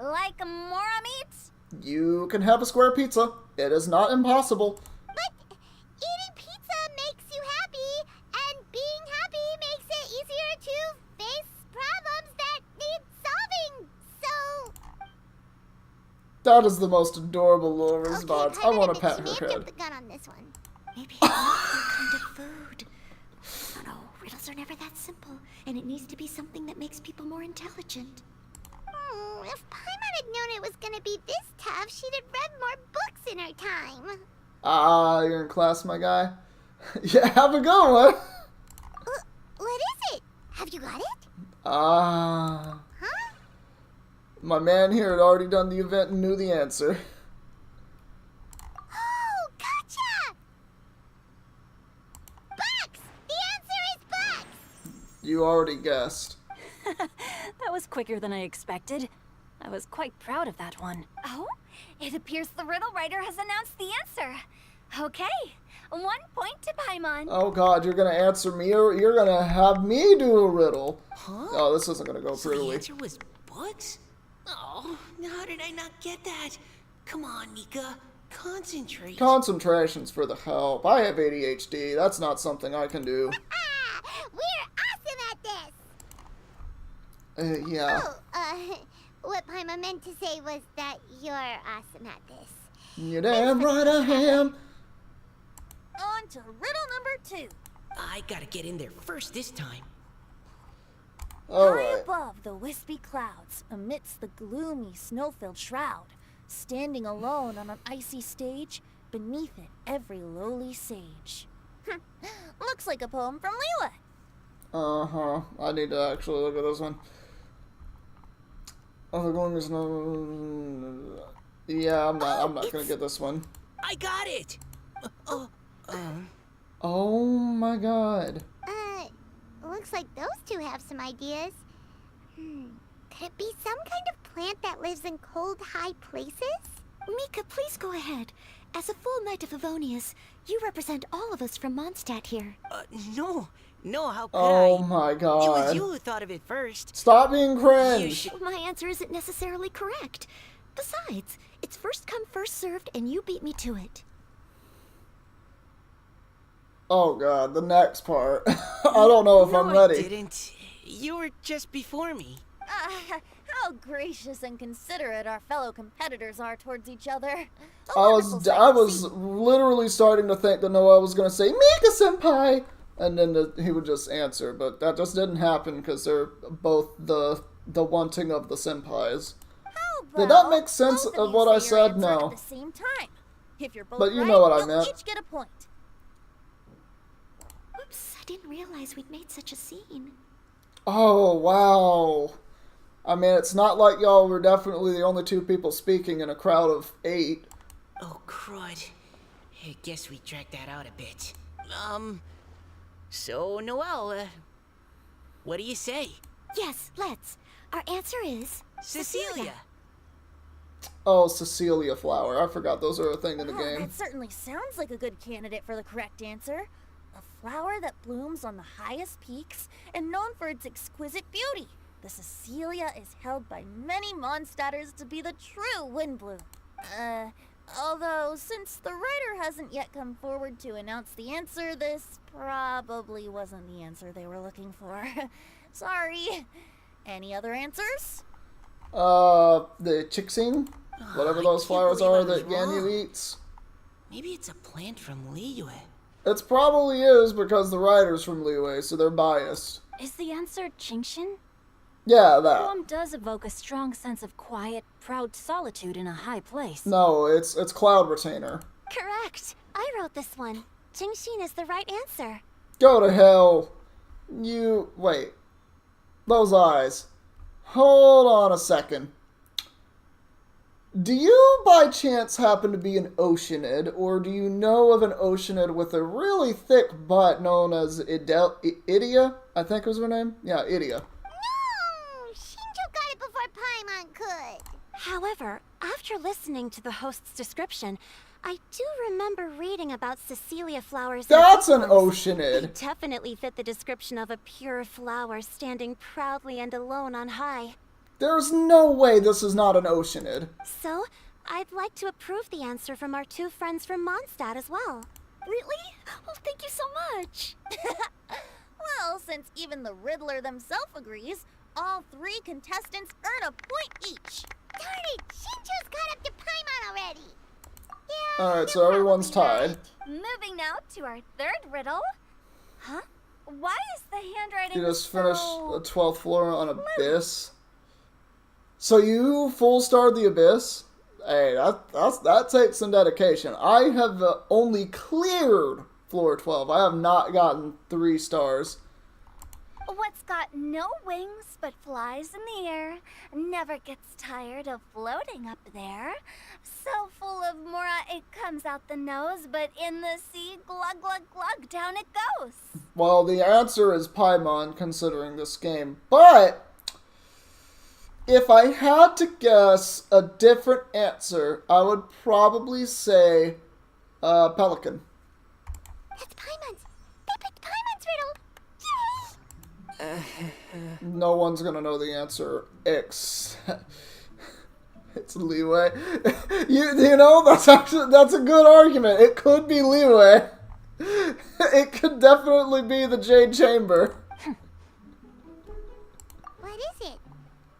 E: not? Like mora meat?
C: You can have a square pizza. It is not impossible.
D: But eating pizza makes you happy, and being happy makes it easier to face problems that need solving. So
C: That is the most adorable little response.
D: okay,
C: I want to pet
D: you may
C: her
D: have
C: head.
D: jumped the gun on this one.
F: Maybe it's some kind of food. I don't know, riddles are never that simple, and it needs to be something that makes people more intelligent.
D: If Paimon had known it was gonna be this tough, she'd have read more books in her time.
C: Ah, you're in class, my guy. Yeah, have a good one.
D: What is it? Have you got it?
C: Ah.
D: Huh?
C: My man here had already done the event and knew the answer.
D: Oh, gotcha! Bucks! The answer is bucks!
C: You already guessed.
H: That was quicker than I expected. I was quite proud of that one.
E: Oh, it appears the riddle writer has announced the answer. Okay, 1 point to Paimon.
C: Oh god, you're gonna answer me, or you're gonna have me do a riddle.
G: Huh?
C: Oh, this isn't gonna go
G: So the
C: prettily.
G: answer was books? Oh, how did I not get that? Come on, Nika. Concentrate.
C: Concentration's for the help. I have ADHD. That's not something I can do.
D: We're awesome at this!
C: Yeah.
D: What Paimon meant to say was that you're awesome at this.
C: You damn right I am.
E: On to riddle number 2.
G: I gotta get in there first this time.
E: High
C: Alright.
J: Above the wispy clouds, amidst the gloomy snow-filled shroud, standing alone on an icy stage, beneath it every lowly sage. Looks like a poem from Liyue.
C: Uh-huh. I need to actually look at this one. Oh, the going is no. Yeah, I'm not gonna get this one.
G: I got it!
C: Oh my god.
D: Looks like those two have some ideas. Could it be some kind of plant that lives in cold, high places?
F: Mika, please go ahead. As a full knight of Favonius, you represent all of us from Mondstadt here.
G: No, how could
C: Oh
G: I?
C: my
G: It
C: god.
G: was you who thought of it first.
C: Stop being
G: You
C: cringe.
G: should...
F: My answer isn't necessarily correct. Besides, it's first come, first served, and you beat me to it.
C: Oh god, the next part. I don't know if I'm
G: No, I
C: ready.
G: didn't. You were just before me.
J: How gracious and considerate our fellow competitors are towards each other.
C: I was literally starting to think that Noah was gonna say Mika senpai, and then he would just answer, but that just didn't happen because they're both the wanting of the senpais. Did that make sense
J: both
C: of
J: you
C: what I
J: say your
C: said?
J: answer
C: No.
J: At the same time. If you're both
C: But you
J: right,
C: know what I
J: you'll
C: meant.
J: each get a point.
F: Oops, I didn't realize we'd made such a scene.
C: Oh wow. I mean, it's not like y'all were definitely the only two people speaking in a crowd of 8.
G: Oh, crud. I guess we dragged that out a bit. So, Noelle, what do you say?
F: Yes, let's. Our answer is
G: Cecilia!
C: Oh, Cecilia Flower. I forgot those are a thing in the
J: Oh,
C: game.
J: that certainly sounds like a good candidate for the correct answer. A flower that blooms on the highest peaks and known for its exquisite beauty. The Cecilia is held by many Mondstadters to be the true Windbloom. Although, since the writer hasn't yet come forward to announce the answer, this probably wasn't the answer they were looking for. Sorry. Any other answers?
C: The Chixing? Whatever
G: I
C: those
G: can't
C: flowers
G: believe I
C: are
G: was
C: that Ganyu
G: wrong.
C: eats.
G: Maybe it's a plant from Liyue.
C: It probably is because the writer's from Liyue, so they're biased.
H: Is the answer Genshin?
C: Yeah,
H: The
C: that.
H: poem does evoke a strong sense of quiet, proud solitude in a high place.
C: No, it's Cloud Retainer.
D: Correct. I wrote this one.
F: Genshin is the right answer.
C: Go to hell. Wait. Those eyes. Hold on a second. Do you by chance happen to be an Oceanid, or do you know of an Oceanid with a really thick butt known as Idia? I think was her name? Yeah, Idia.
D: No! Shinjo got it before Paimon could.
F: However, after listening to the host's description, I do remember reading about Cecilia flowers.
C: That's an
F: They
C: Oceanid.
F: definitely fit the description of a pure flower standing proudly and alone on high.
C: There's no way this is not an Oceanid.
F: So, I'd like to approve the answer from our two friends from Mondstadt as well.
J: Really? Oh, thank you so much. Well, since even the Riddler themselves agrees, all 3 contestants earn a point each.
D: Darn it! Shinjo's caught up to Paimon already. Yeah.
C: Alright, so everyone's tied.
E: Moving now to our third riddle. Huh? Why is the handwriting
C: You just finished
E: so...
C: the 12th floor on Abyss. So you full starred the Abyss? Hey, that takes some dedication. I have only cleared floor 12. I have not gotten 3 stars.
E: What's got no wings but flies in the air, never gets tired of floating up there. So full of mora it comes out the nose, but in the sea, glug glug glug, down it goes.
C: Well, the answer is Paimon, considering this game. But if I had to guess a different answer, I would probably say Pelican.
D: That's Paimon's. They picked Paimon's riddle. Yay!
C: No one's gonna know the answer. It's Leeway. you know, that's a good argument. It could be Leeway. It could definitely be the Jade Chamber.
D: What is it?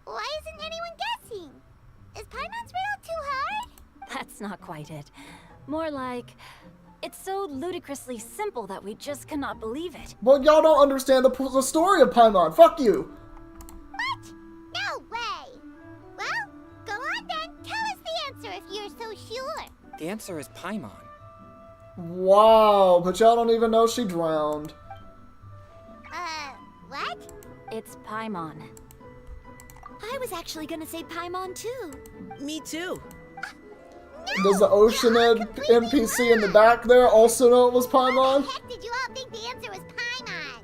D: Why isn't anyone guessing? Is Paimon's riddle too hard?
H: That's not quite it. More like, it's so ludicrously simple that we just cannot believe it.
C: Well, y'all don't understand the story of Paimon. Fuck you.
D: What? No way! Well, go on then. Tell us the answer if you're so sure.
I: The answer is Paimon.
C: Wow, but y'all don't even know she drowned.
D: What?
H: It's Paimon.
F: I was actually gonna say Paimon too.
G: Me too.
D: No!
C: Does the Oceanid NPC in the back there also know it was
D: Why
C: Paimon?
D: the heck did you all think the answer was Paimon?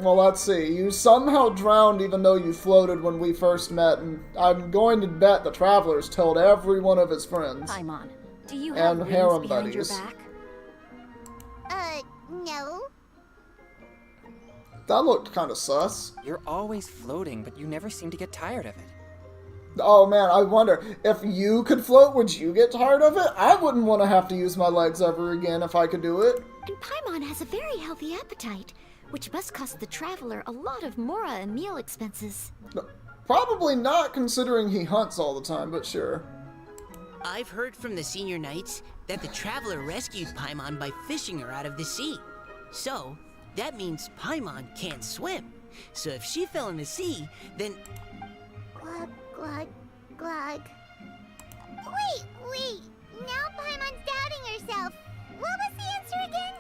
C: Well, let's see. You somehow drowned even though you floated when we first met, and I'm going to bet the Travelers told every one of his friends.
H: Paimon, do you have
C: And
H: wings
C: harem
H: behind
C: buddies.
H: your back?
D: No.
C: That looked kind of sus.
I: You're always floating, but you never seem to get tired of it.
C: Oh man, I wonder, if you could float, would you get tired of it? I wouldn't want to have to use my legs ever again if I could do it.
F: And Paimon has a very healthy appetite, which must cost the traveler a lot of mora and meal expenses.
C: Probably not, considering he hunts all the time, but sure.
G: I've heard from the senior knights that the traveler rescued Paimon by fishing her out of the sea. So, that means Paimon can't swim. So if she fell in the sea, then...
D: Glug, glug, glug. Wait. Now Paimon's doubting herself. What was the answer again?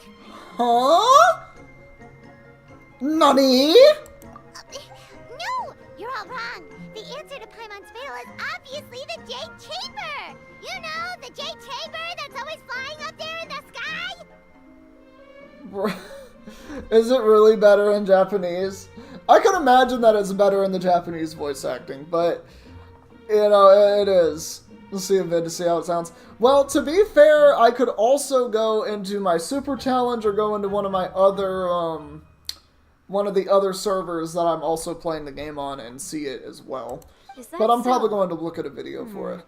C: Huh? Nani?
D: No! You're all wrong. The answer to Paimon's riddle is obviously the Jade Chamber! You know, the Jade Chamber that's always flying up there in the sky?
C: Is it really better in Japanese? I can imagine that it's better in the Japanese voice acting, but, you know, it is. Let's see a vid to see how it sounds. Well, to be fair, I could also go into my Super Challenge or go into one of my other, one of the other servers that I'm also playing the game on and see it as well.
H: Is that
C: But I'm
H: so?
C: probably going to look at a video for it.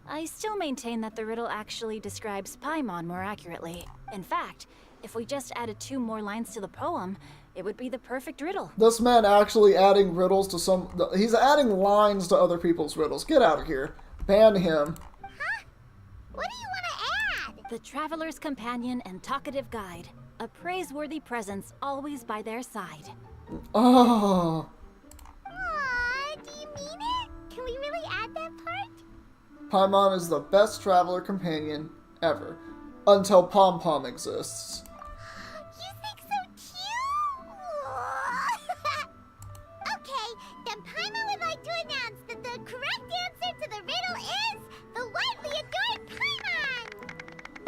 H: I still maintain that the riddle actually describes Paimon more accurately. In fact, if we just added 2 more lines to the poem, it would be the perfect riddle.
C: This man actually adding riddles to some... He's adding lines to other people's riddles. Get out of here. Ban him.
D: Huh? What do you want to add?
H: The traveler's companion and talkative guide. A praiseworthy presence always by their side.
C: Oh.
D: Aww, do you mean it? Can we really add that part?
C: Paimon is the best traveler companion ever. Until Pom Pom exists.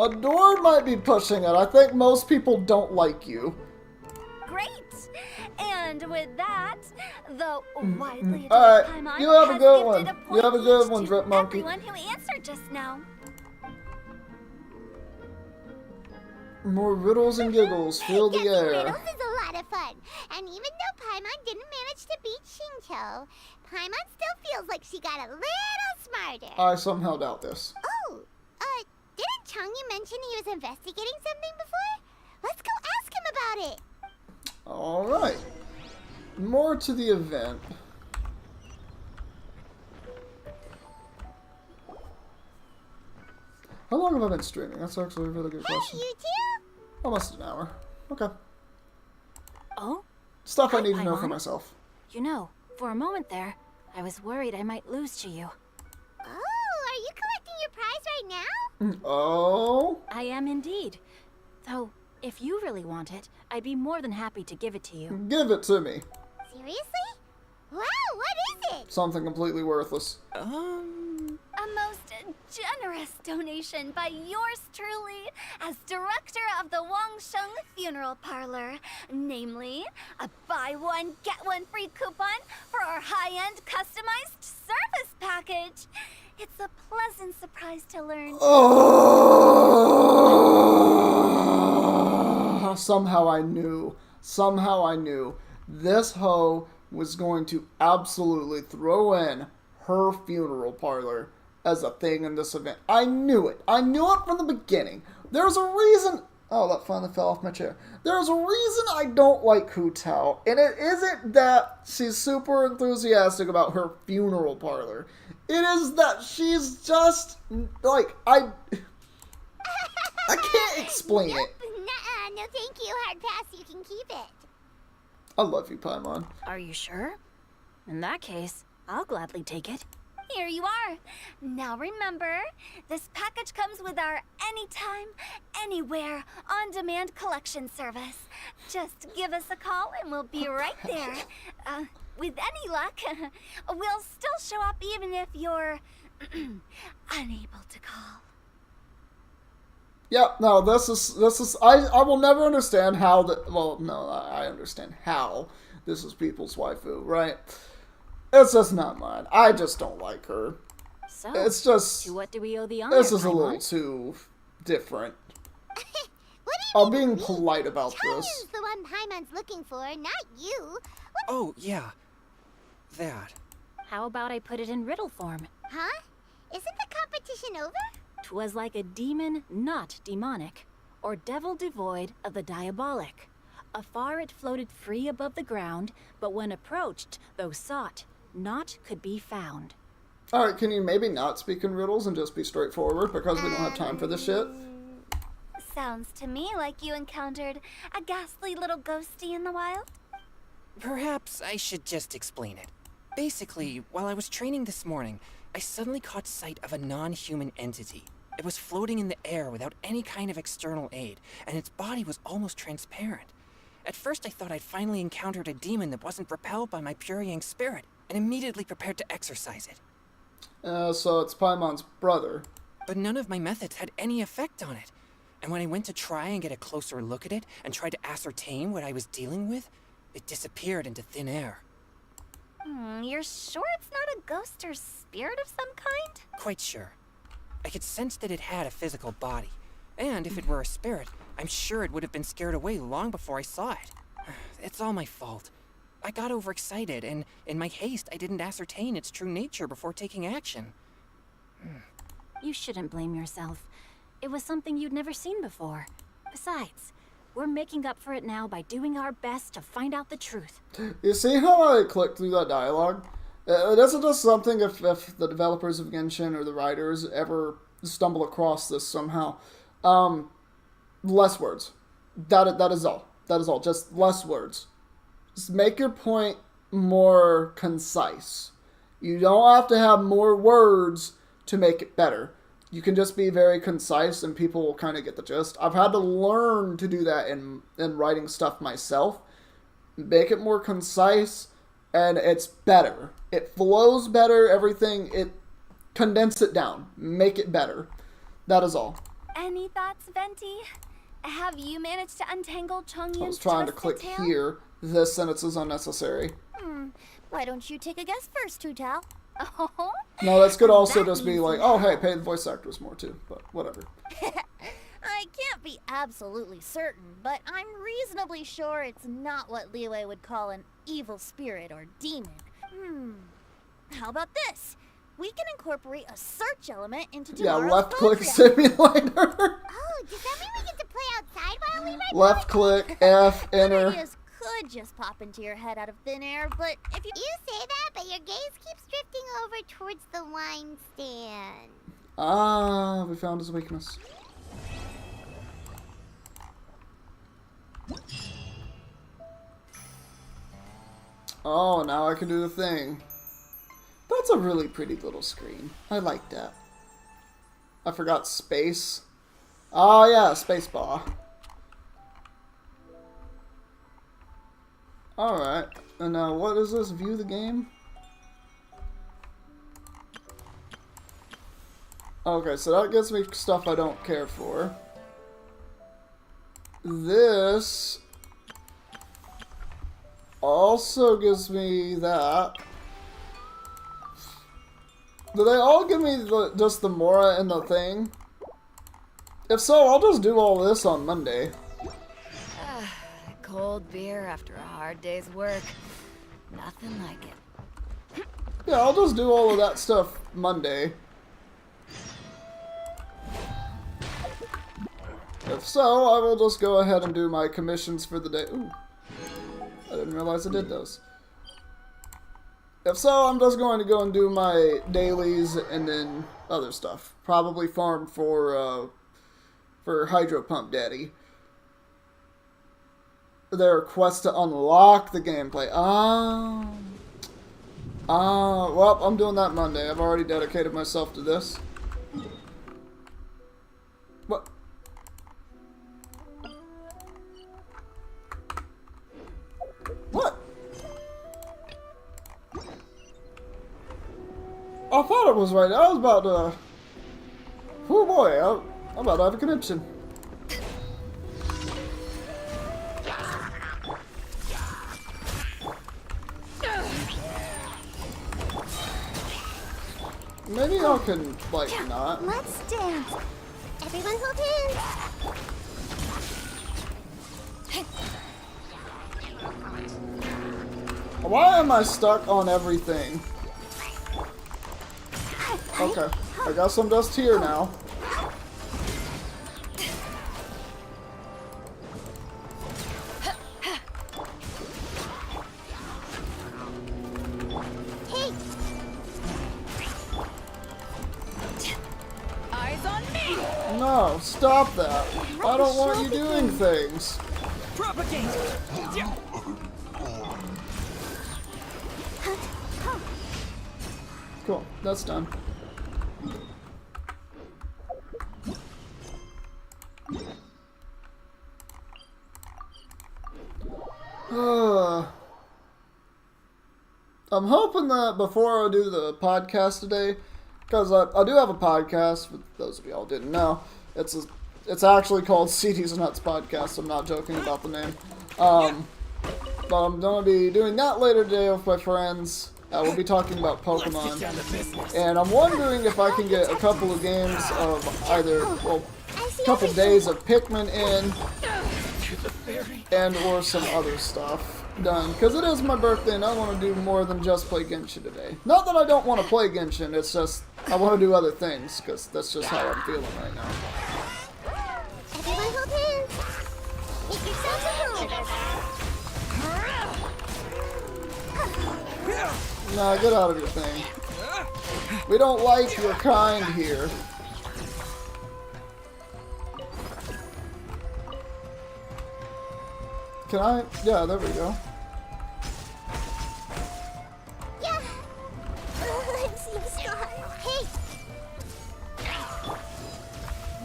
C: Adored might be pushing it. I think most people don't like you.
E: Great! And with that, the widely adored
C: Alright,
E: Paimon
C: you have a
E: has
C: good
E: gifted
C: one.
E: a
C: You have a
E: point
C: good
E: each
C: one,
E: to
C: Drip Monkey.
E: everyone who answered just now.
C: More riddles and giggles fill the
D: Guessing
C: air.
D: riddles is a lot of fun. And even though Paimon didn't manage to beat Shinto, Paimon still feels like she got a little smarter.
C: I somehow doubt this.
D: Oh, didn't Changyu mention he was investigating something before? Let's go ask him about it.
C: Alright. More to the event. How long have I been streaming? That's actually a really good question.
D: Hey, you too?
C: Almost an hour. Okay.
H: Oh?
C: Stuff I
H: Hi,
C: need to know for
H: Paimon.
C: myself.
H: You know, for a moment there, I was worried I might lose to you.
D: Oh, are you collecting your prize right now?
C: Oh?
H: I am indeed. Though, if you really want it, I'd be more than happy to give it to you.
C: Give it to me.
D: Seriously? Wow, what is it?
C: Something completely worthless.
E: A most generous donation by yours truly as director of the Wangsheng Funeral Parlor. Namely, a buy one, get one free coupon for our high-end customized service package. It's a pleasant surprise to learn.
C: Oh, somehow I knew. Somehow I knew. This hoe was going to absolutely throw in her funeral parlor as a thing in this event. I knew it. I knew it from the beginning. There's a reason... Oh, that finally fell off my chair. There's a reason I don't like Hu Tao, and it isn't that she's super enthusiastic about her funeral parlor. It is that she's just, like, I can't explain
D: Nope,
C: it.
D: nuh-uh, no thank you, hard pass, you can keep it.
C: I love you, Paimon.
H: Are you sure? In that case, I'll gladly take it.
E: Here you are. Now remember, this package comes with our anytime, anywhere, on-demand collection service. Just give us a call and we'll be right there. With any luck, we'll still show up even if you're unable to call.
C: Yeah, no, this is, I will never understand how well, no, I understand how this is people's waifu, right? It's just not mine. I just don't like her.
H: So,
C: It's just,
H: to what do we owe the honor,
C: this is a little
H: Paimon?
C: too different.
D: What do you
C: I'm
D: mean
C: being
D: we?
C: polite about this.
D: Chang's the one Paimon's looking for, not you.
I: Oh, yeah. That.
H: How about I put it in riddle form?
D: Huh? Isn't the competition over?
H: 'Twas like a demon not demonic, or devil devoid of the diabolic. Afar it floated free above the ground, but when approached, though sought, naught could be found.
C: Alright, can you maybe not speak in riddles and just be straightforward because we don't have time for this shit?
E: Sounds to me like you encountered a ghastly little ghosty in the wild.
I: Perhaps I should just explain it. Basically, while I was training this morning, I suddenly caught sight of a non-human entity. It was floating in the air without any kind of external aid, and its body was almost transparent. At first I thought I'd finally encountered a demon that wasn't repelled by my pure yang spirit, and immediately prepared to exorcise it.
C: So it's Paimon's brother.
I: But none of my methods had any effect on it. And when I went to try and get a closer look at it and tried to ascertain what I was dealing with, it disappeared into thin air.
E: You're sure it's not a ghost or spirit of some kind?
I: Quite sure. I could sense that it had a physical body, and if it were a spirit, I'm sure it would have been scared away long before I saw it. It's all my fault. I got overexcited, and in my haste, I didn't ascertain its true nature before taking action.
H: You shouldn't blame yourself. It was something you'd never seen before. Besides, we're making up for it now by doing our best to find out the truth.
C: You see how I clicked through that dialogue? It isn't just something if the developers of Genshin or the writers ever stumble across this somehow. Less words. That is all. That is all. Just less words. Just make your point more concise. You don't have to have more words to make it better. You can just be very concise and people will kind of get the gist. I've had to learn to do that in writing stuff myself. Make it more concise and it's better. It flows better, everything. Condense it down. Make it better. That is all.
E: Any thoughts, Venti? Have you managed to untangle Chongyun's
C: I was trying to click
E: tail?
C: here. This sentence is unnecessary.
J: Why don't you take a guess first, Two Tao?
E: Oh,
C: No, that's could also
J: That
C: just be
J: means
C: like, oh hey, pay the voice actors more too, but whatever.
J: I can't be absolutely certain, but I'm reasonably sure it's not what Liyue would call an evil spirit or demon. How about this? We can incorporate a search element into tomorrow's
C: Yeah, left click
J: poetry.
C: simulator.
D: Oh, does that mean we get to play outside while we write?
C: Left click, F,
J: Good
C: enter.
J: ideas could just pop into your head out of thin air, but if you...
D: You say that, but your gaze keeps drifting over towards the wine stand.
C: Ah, we found his weakness. Oh, now I can do the thing. That's a really pretty little screen. I like that. I forgot space. Oh yeah, space bar. Alright, and now what is this? View the game? Okay, so that gives me stuff I don't care for. This also gives me that. Do they all give me just the Mora and the thing? If so, I'll just do all this on Monday.
F: Cold beer after a hard day's work. Nothing like it.
C: Yeah, I'll just do all of that stuff Monday. If so, I will just go ahead and do my commissions for the day. Ooh, I didn't realize I did those. If so, I'm just going to go and do my dailies and then other stuff. Probably farm for Hydro Pump Daddy. There are quests to unlock the gameplay. Well, I'm doing that Monday. I've already dedicated myself to this. What? What? I thought it was right. I was about to... Oh boy, I'm about to have a connection. Maybe y'all can, like, not.
D: Let's dance. Everyone hold hands.
C: Why am I stuck on everything? Okay, I guess I'm just here now.
D: Hey,
E: eyes on me!
C: No, stop that. I don't want you doing things.
G: Propagate!
C: Cool, that's done. I'm hoping that before I do the podcast today, because I do have a podcast, for those of y'all who didn't know, it's actually called CD's Nuts Podcast. I'm not joking about the name. But I'm going to be doing that later today with my friends. We'll be talking about Pokemon. And I'm wondering if I can get a couple of games of either, well, a couple days of Pikmin in, and or some other stuff done. Because it is my birthday and I want to do more than just play Genshin today. Not that I don't want to play Genshin, it's just I want to do other things, because that's just how I'm feeling right now.
D: everyone hold hands. Make yourselves at home.
C: Nah, get out of your thing. We don't like your kind here. Can I? Yeah, there we go.
D: Yeah. I'm seeing stars. Hey,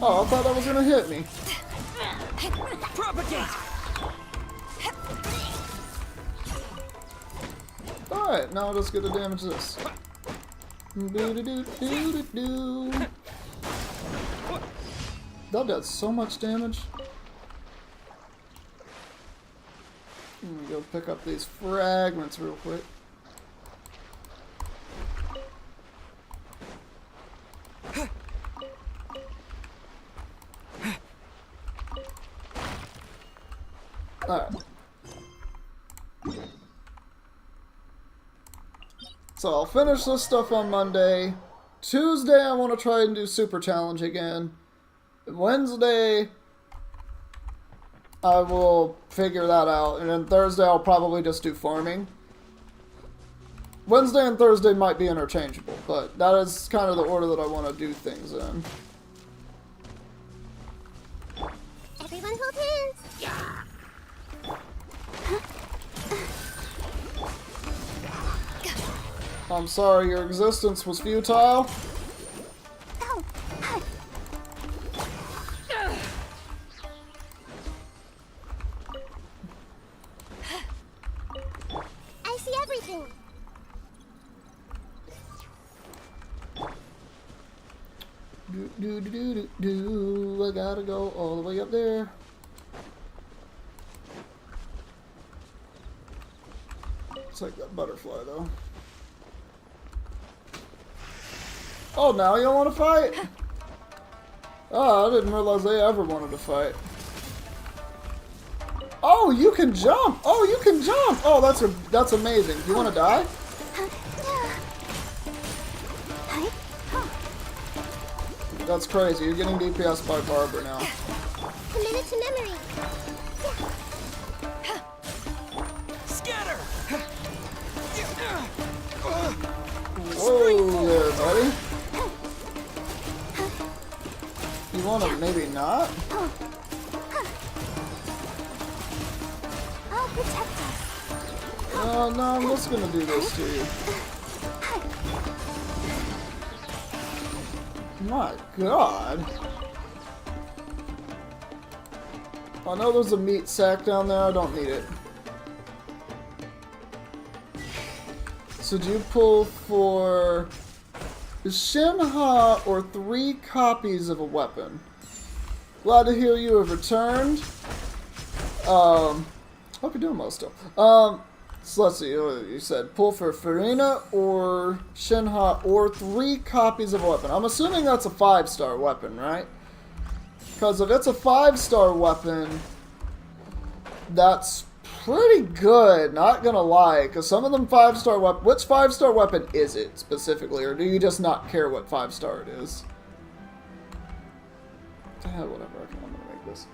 C: Oh, I thought that was gonna hit me.
G: Propagate!
C: Alright, now let's get to damage this. That does so much damage. Let me go pick up these fragments real quick. Alright. So I'll finish this stuff on Monday. Tuesday I want to try and do Super Challenge again. Wednesday I will figure that out. And then Thursday I'll probably just do farming. Wednesday and Thursday might be interchangeable, but that is kind of the order that I want to do things in.
D: Everyone hold hands.
C: I'm sorry, your existence was futile.
D: I see everything.
C: I gotta go all the way up there. It's like that butterfly, though. Oh, now you don't want to fight? Oh, I didn't realize they ever wanted to fight. Oh, you can jump! Oh, you can jump! Oh, that's amazing. Do you want to die? That's crazy. You're getting DPS by Barbara now.
D: Committed to memory.
G: Scatter!
C: Whoa there, buddy. You want to maybe not?
D: I'll protect us.
C: Oh, no, I'm just gonna do this to you. My God. I know there's a meat sack down there. I don't need it. So do you pull for Shinha or 3 copies of a weapon? Glad to hear you have returned. Hope you're doing well still. So let's see, you said pull for Farina or Shinha or 3 copies of a weapon. I'm assuming that's a 5-star weapon, right? Because if it's a 5-star weapon, that's pretty good, not gonna lie. Because some of them 5-star weapons... Which 5-star weapon is it, specifically? Or do you just not care what 5-star it is? Whatever, I'm gonna make this.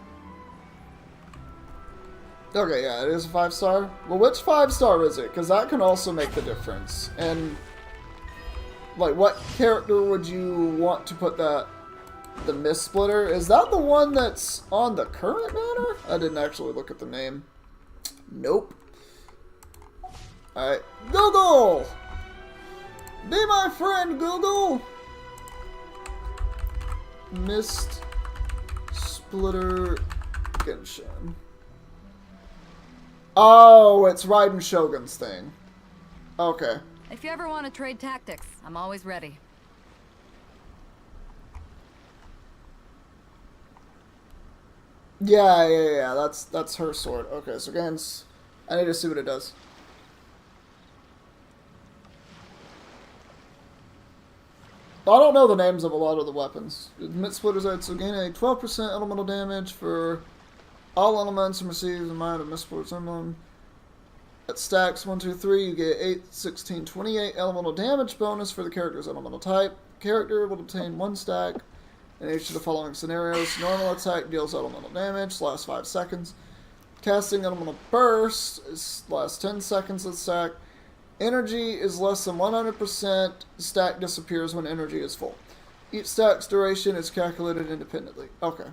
C: Okay, yeah, it is a 5-star. Well, which 5-star is it? Because that can also make the difference. And, like, what character would you want to put that... The Mist Splitter? Is that the one that's on the current banner? I didn't actually look at the name. Nope. Alright. Google! Be my friend, Google! Mist Splitter Genshin. Oh, it's Raiden Shogun's thing. Okay.
K: If you ever want to trade tactics, I'm always ready.
C: Yeah, that's her sword. Okay, so Gans, I need to see what it does. I don't know the names of a lot of the weapons. Mist Splitters are to gain a 12% elemental damage for all elements and receive the amount of Mist Splitter's emblem. At stacks 1, 2, 3, you get 8, 16, 28 elemental damage bonus for the character's elemental type. Character will obtain 1 stack in each of the following scenarios. Normal attack deals elemental damage, lasts 5 seconds. Casting elemental burst lasts 10 seconds a stack. Energy is less than 100%. Stack disappears when energy is full. Each stack's duration is calculated independently. Okay.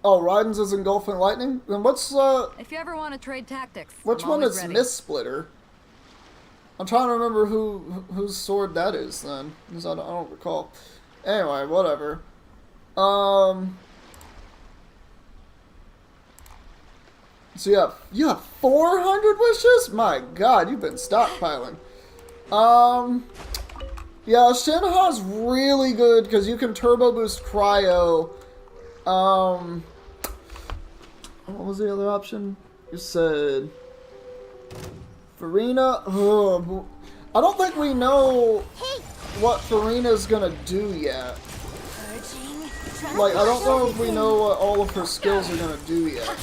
C: Oh, Raiden's is engulfing lightning? Then what's,
K: If you ever want to trade tactics,
C: which
K: I'm
C: one
K: always
C: is
K: ready.
C: Mist Splitter? I'm trying to remember whose sword that is then, because I don't recall. Anyway, whatever. So you have 400 wishes? My God, you've been stockpiling. Yeah, Shinha's really good because you can turbo boost cryo. What was the other option? You said Farina. Ugh. I don't think we know what Farina's gonna do yet. Like, I don't know if we know what all of her skills are gonna do yet.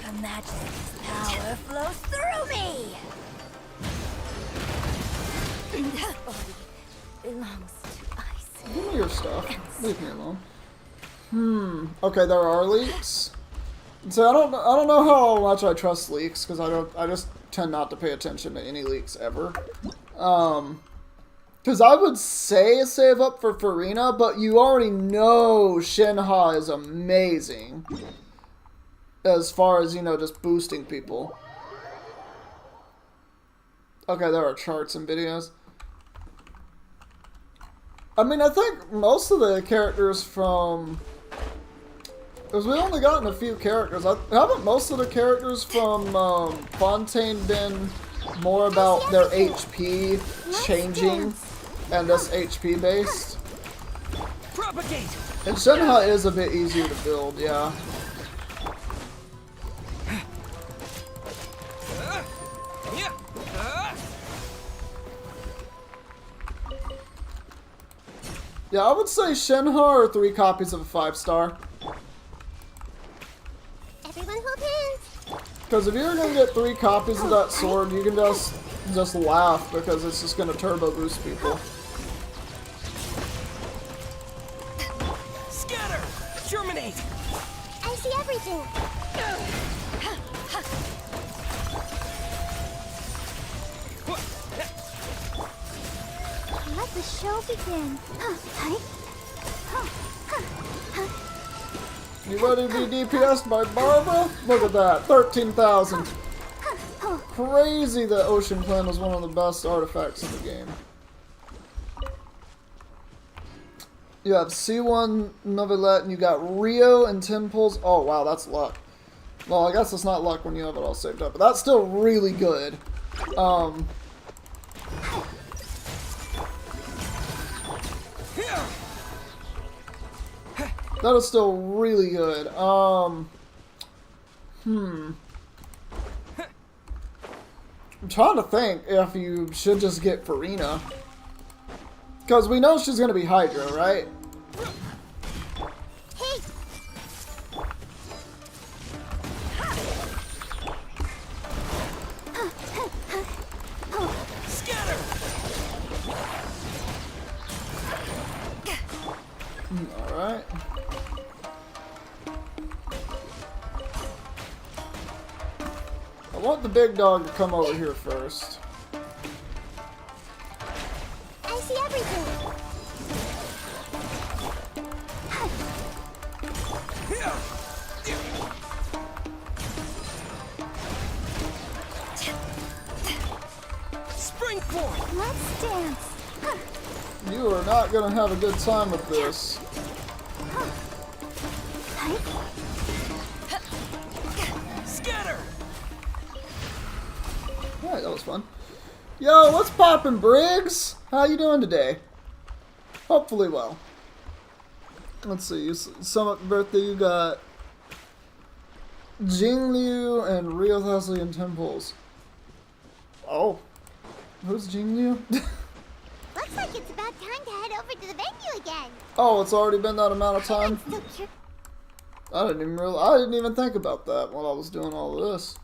D: Imagine power flows through me! This body belongs to ice.
C: Give me your stuff. Leave me alone. Okay, there are leaks. So I don't know how much I trust leaks because I just tend not to pay attention to any leaks ever. Because I would say save up for Farina, but you already know Shinha is amazing as far as, you know, just boosting people. Okay, there are charts and videos. I mean, I think most of the characters from... Because we only gotten a few characters. Haven't most of the characters from Fontaine been more about their HP changing and just HP based?
G: Propagate.
C: And Shinha is a bit easier to build, yeah. Yeah, I would say Shinha are 3 copies of a 5-star.
D: Everyone hold hands.
C: Because if you're gonna get 3 copies of that sword, you can just laugh because it's just gonna turbo boost people.
G: Scatter! Germinate!
D: I see everything. Let the show begin.
C: You ready to be DPS'd by Barbara? Look at that, 13,000. Crazy that Ocean Clan was one of the best artifacts in the game. You have C1 Novelette and you got Rio and 10 pulls. Oh wow, that's luck. Well, I guess it's not luck when you have it all saved up, but that's still really good. That is still really good. I'm trying to think if you should just get Farina. Because we know she's going to be Hydra, right?
D: Hey.
G: Scatter!
C: Alright. I want the big dog to come over here first.
D: I see everything.
G: Spring forth!
D: Let's dance.
C: You are not going to have a good time with this.
G: Scatter!
C: Alright, that was fun. Yo, what's poppin', Briggs? How you doing today? Hopefully well. Let's see, you sum up birthday, you got Jingliu and Rio Thessalian Temples. Oh. Who's Jingliu?
D: Looks like it's about time to head over to the venue again.
C: Oh, it's already been that amount of time?
D: So cute.
C: I didn't even think about that while I was doing all this.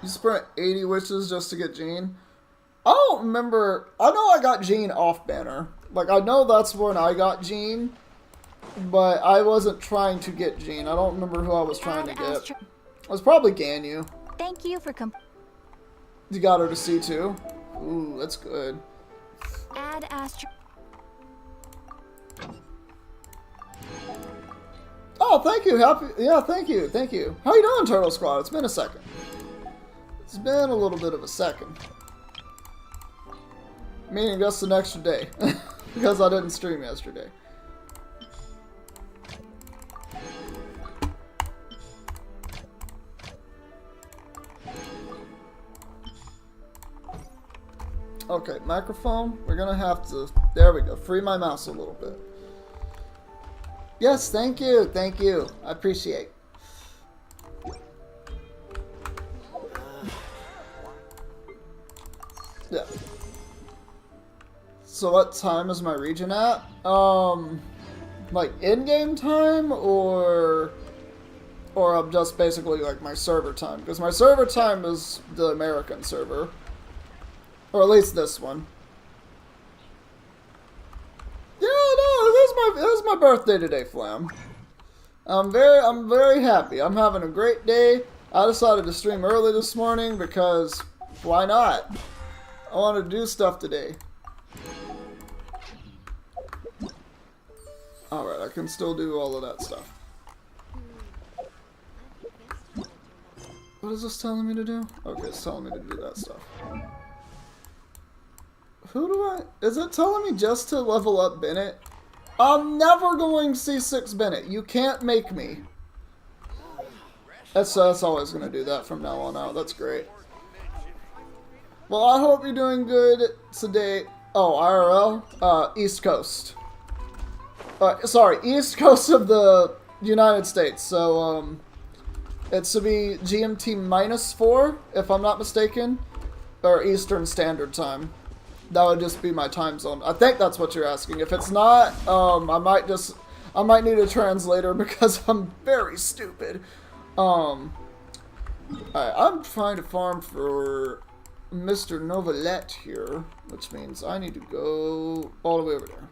C: You sprint 80 wishes just to get Jean? I don't remember. I know I got Jean off banner. Like, I know that's when I got Jean, but I wasn't trying to get Jean. I don't remember who I was trying to get. It was probably Ganyu.
K: Thank you for
C: You got her to C2? Ooh, that's good.
K: Add Astro.
C: Oh, thank you. Yeah, thank you. Thank you. How you doing, Turtle Squad? It's been a second. It's been a little bit of a second. Meaning just an extra day. Because I didn't stream yesterday. Okay, microphone. We're gonna have to... There we go. Free my mouse a little bit. Yes, thank you. Thank you. I appreciate. Yeah. So what time is my region at? Like in-game time or I'm just basically like my server time? Because my server time is the American server. Or at least this one. Yeah, no, it is my birthday today, Flam. I'm very happy. I'm having a great day. I decided to stream early this morning because why not? I want to do stuff today. Alright, I can still do all of that stuff. What is this telling me to do? Okay, it's telling me to do that stuff. Is it telling me just to level up Bennett? I'm never going C6 Bennett. You can't make me. That's always going to do that from now on out. That's great. Well, I hope you're doing good today. Oh, IRL? East Coast. Sorry, East Coast of the United States. So, it's to be GMT -4, if I'm not mistaken. Or Eastern Standard Time. That would just be my time zone. I think that's what you're asking. If it's not, I might need a translator because I'm very stupid. Alright, I'm trying to farm for Mr. Novelette here, which means I need to go all the way over there.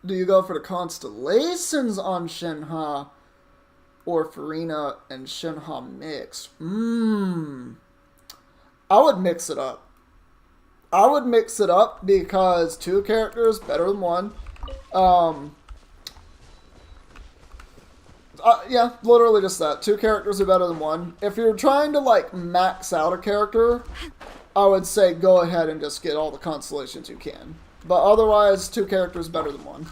C: Do you go for the constellations on Shenhe or Farina and Shenhe mix? I would mix it up. I would mix it up because 2 characters better than 1. Yeah, literally just that. 2 characters are better than 1. If you're trying to like max out a character, I would say go ahead and just get all the constellations you can. But otherwise, 2 characters better than 1.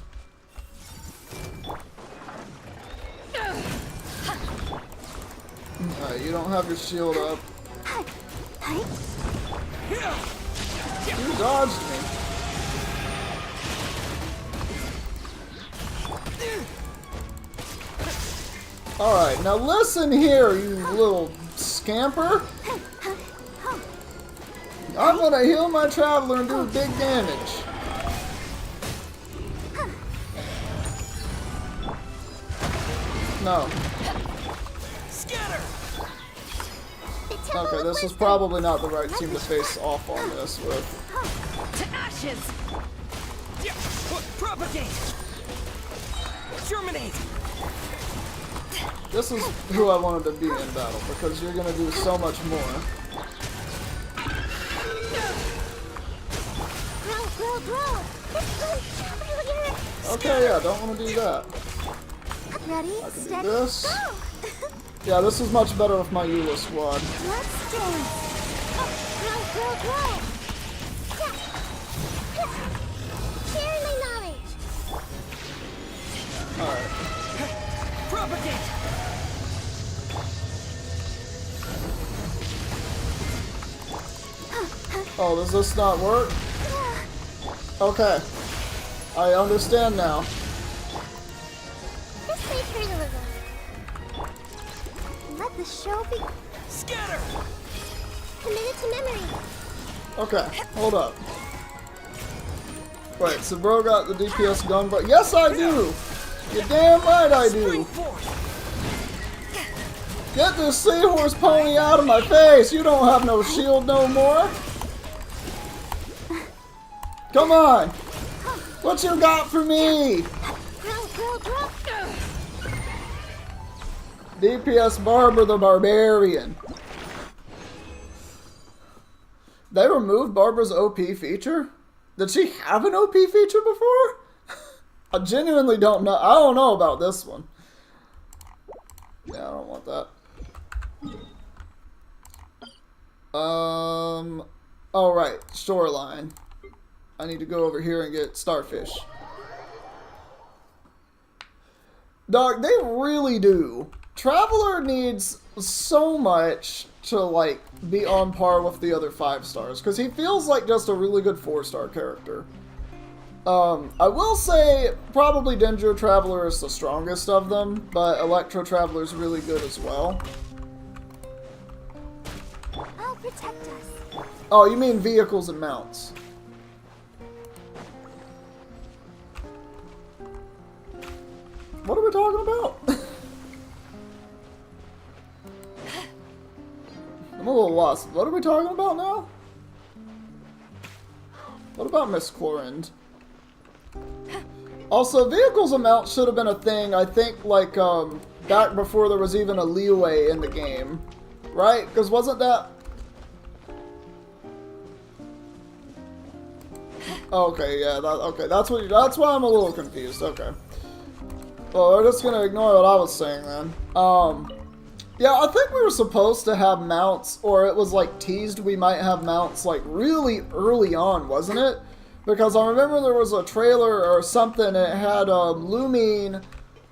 C: Alright, you don't have your shield up. You dodged me. Alright, now listen here, you little scamper. I'm gonna heal my traveler and do big damage. No. Okay, this is probably not the right team to face off on this with.
G: To ashes! Propagate! Germinate!
C: This is who I wanted to be in battle, because you're gonna do so much more. Okay, yeah, don't want to do that.
D: Ready,
C: I can
D: steady,
C: do this.
D: go!
C: Yeah, this is much better with my Eula squad.
D: Let's dance! Grow! Share my knowledge!
C: Alright.
G: Propagate!
C: Oh, does this not work? Okay. I understand now.
D: This may hurt a little. Let the show be
G: Scatter!
D: committed to memory.
C: Okay, hold up. Wait, so bro got the DPS gun, but yes I do! You're damn right I do! Get this seahorse pony out of my face! You don't have no shield no more! Come on! What you got for me?
D: Grow.
C: DPS Barber the Barbarian. They removed Barbara's OP feature? Did she have an OP feature before? I genuinely don't know. I don't know about this one. Yeah, I don't want that. Alright, shoreline. I need to go over here and get starfish. Dog, they really do Traveler needs so much to, like, be on par with the other 5 stars, because he feels like just a really good 4-star character. I will say, probably Dendro Traveler is the strongest of them, but Electro Traveler is really good as well.
D: I'll protect us.
C: Oh, you mean vehicles and mounts. What are we talking about? I'm a little lost. What are we talking about now? What about Miss Clorind? Also, vehicles and mounts should have been a thing, I think, like, back before there was even a leeway in the game. Right? Because wasn't that... Okay, yeah, that's why I'm a little confused. Okay. Well, we're just gonna ignore what I was saying then. Yeah, I think we were supposed to have mounts, or it was like teased we might have mounts like really early on, wasn't it? Because I remember there was a trailer or something, and it had Lumine,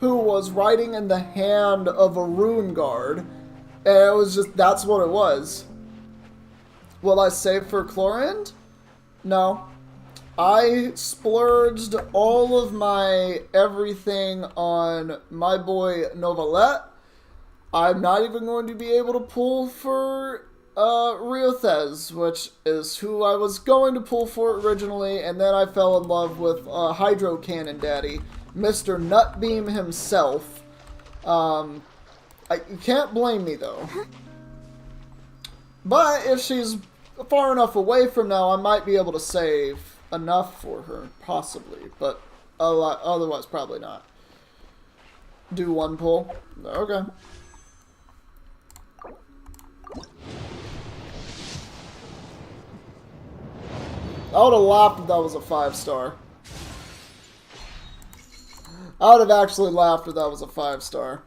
C: who was riding in the hand of a rune guard, and it was just, that's what it was. Will I save for Clorind? No. I splurged all of my everything on my boy Novelette. I'm not even going to be able to pull for Riothez, which is who I was going to pull for originally, and then I fell in love with Hydro Cannon Daddy, Mr. Nutbeam himself. You can't blame me though. But if she's far enough away from now, I might be able to save enough for her, possibly, but otherwise probably not. Do one pull. Okay. I would have laughed if that was a 5-star. I would have actually laughed if that was a 5-star.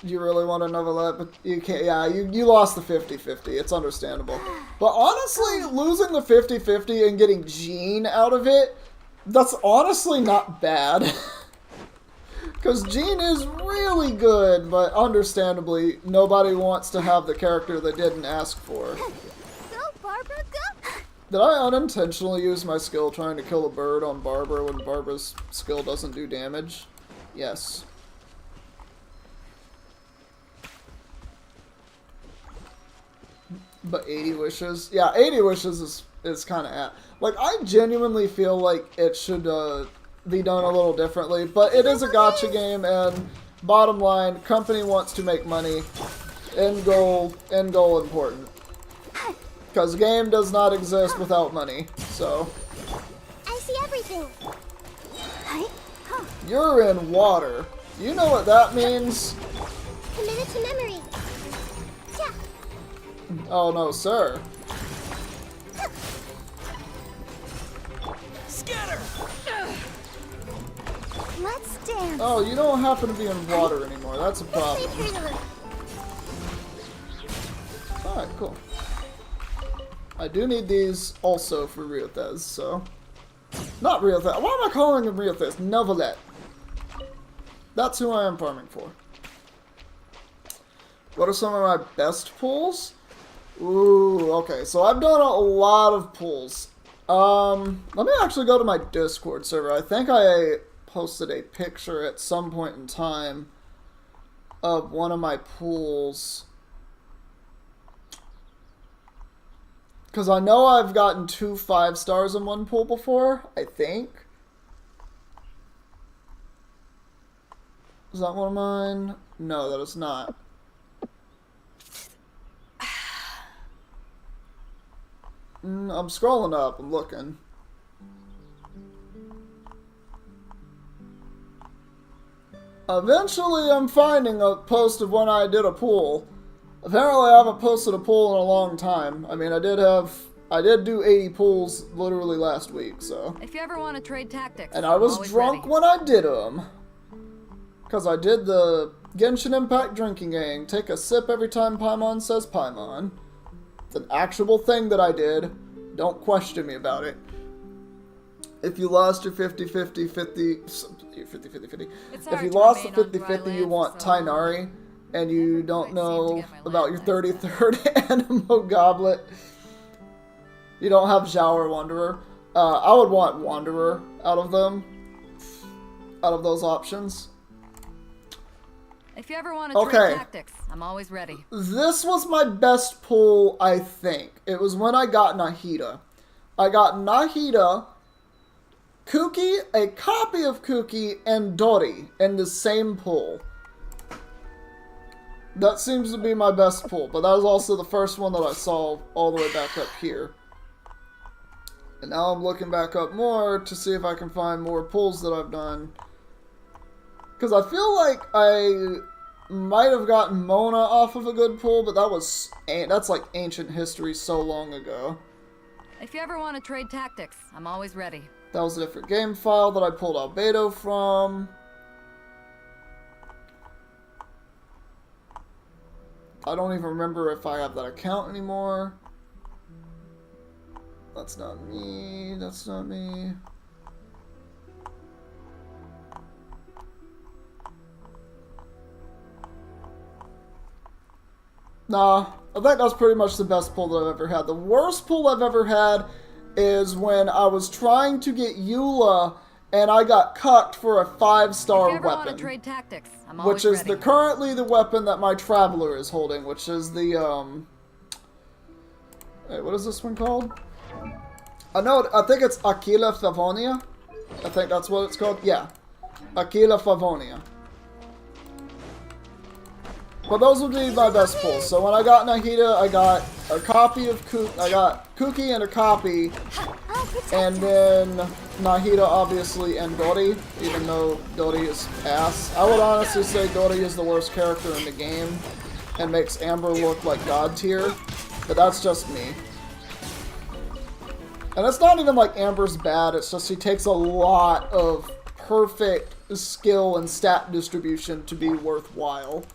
C: You really want to Novelette, but you can't. Yeah, you lost the 50-50. It's understandable. But honestly, losing the 50-50 and getting Jean out of it, that's honestly not bad. Because Jean is really good, but understandably, nobody wants to have the character they didn't ask for.
D: Go, Barbara, go!
C: Did I unintentionally use my skill trying to kill a bird on Barbara when Barbara's skill doesn't do damage? Yes. But 80 wishes? Yeah, 80 wishes is kind of at. Like, I genuinely feel like it should be done a little differently. But it is a gacha game, and bottom line, company wants to make money. End goal important. Because game does not exist without money, so.
D: I see everything.
C: You're in water. You know what that means?
D: Commit it to memory.
C: Oh no, sir.
G: Scatter!
D: Let's dance.
C: Oh, you don't happen to be in water anymore. That's a problem. Alright, cool. I do need these also for Riothez, so. Not Riothez. Why am I calling him Riothez? Novelette. That's who I am farming for. What are some of my best pulls? Ooh, okay. So I've done a lot of pulls. Let me actually go to my Discord server. I think I posted a picture at some point in time of one of my pulls. Because I know I've gotten 2 5-stars in one pull before, I think. Is that one of mine? No, that is not. I'm scrolling up, I'm looking. Eventually I'm finding a post of when I did a pull. Apparently I haven't posted a pull in a long time. I mean, I did do 80 pulls literally last week, so.
K: If you ever want to trade tactics,
C: and I was drunk when I did them. Because I did the Genshin Impact drinking game. Take a sip every time Paimon says Paimon. It's an actual thing that I did. Don't question me about it. If you lost your 50-50, 50... 50-50-50. If you lost the 50-50, you want Tainari, and you don't know about your 33rd Animo Goblet. You don't have Zhao or Wanderer. I would want Wanderer out of them. Out of those options.
L: If you ever want to trade tactics, I'm always ready.
C: This was my best pull, I think. It was when I got Nahida. I got Nahida, Kuki, a copy of Kuki, and Dori in the same pull. That seems to be my best pull, but that was also the first one that I saw all the way back up here. And now I'm looking back up more to see if I can find more pulls that I've done. Because I feel like I might have gotten Mona off of a good pull, but that's like ancient history so long ago.
L: If you ever want to trade tactics, I'm always ready.
C: That was a different game file that I pulled Albedo from. I don't even remember if I have that account anymore. That's not me. That's not me. Nah, I think that's pretty much the best pull that I've ever had. The worst pull I've ever had is when I was trying to get Eula and I got cucked for a 5-star weapon.
L: Trade tactics,
C: which is currently the weapon that my Traveler is holding, which is the, Hey, what is this one called? I think it's Aquila Favonia. I think that's what it's called. Yeah. Aquila Favonia. But those would be my best pulls. So when I got Nahida, I got a copy of I got Kuki and a copy. And then Nahida, obviously, and Dori, even though Dori is ass. I would honestly say Dori is the worst character in the game and makes Amber look like God tier. But that's just me. And it's not even like Amber's bad, it's just she takes a lot of perfect skill and stat distribution to be worthwhile.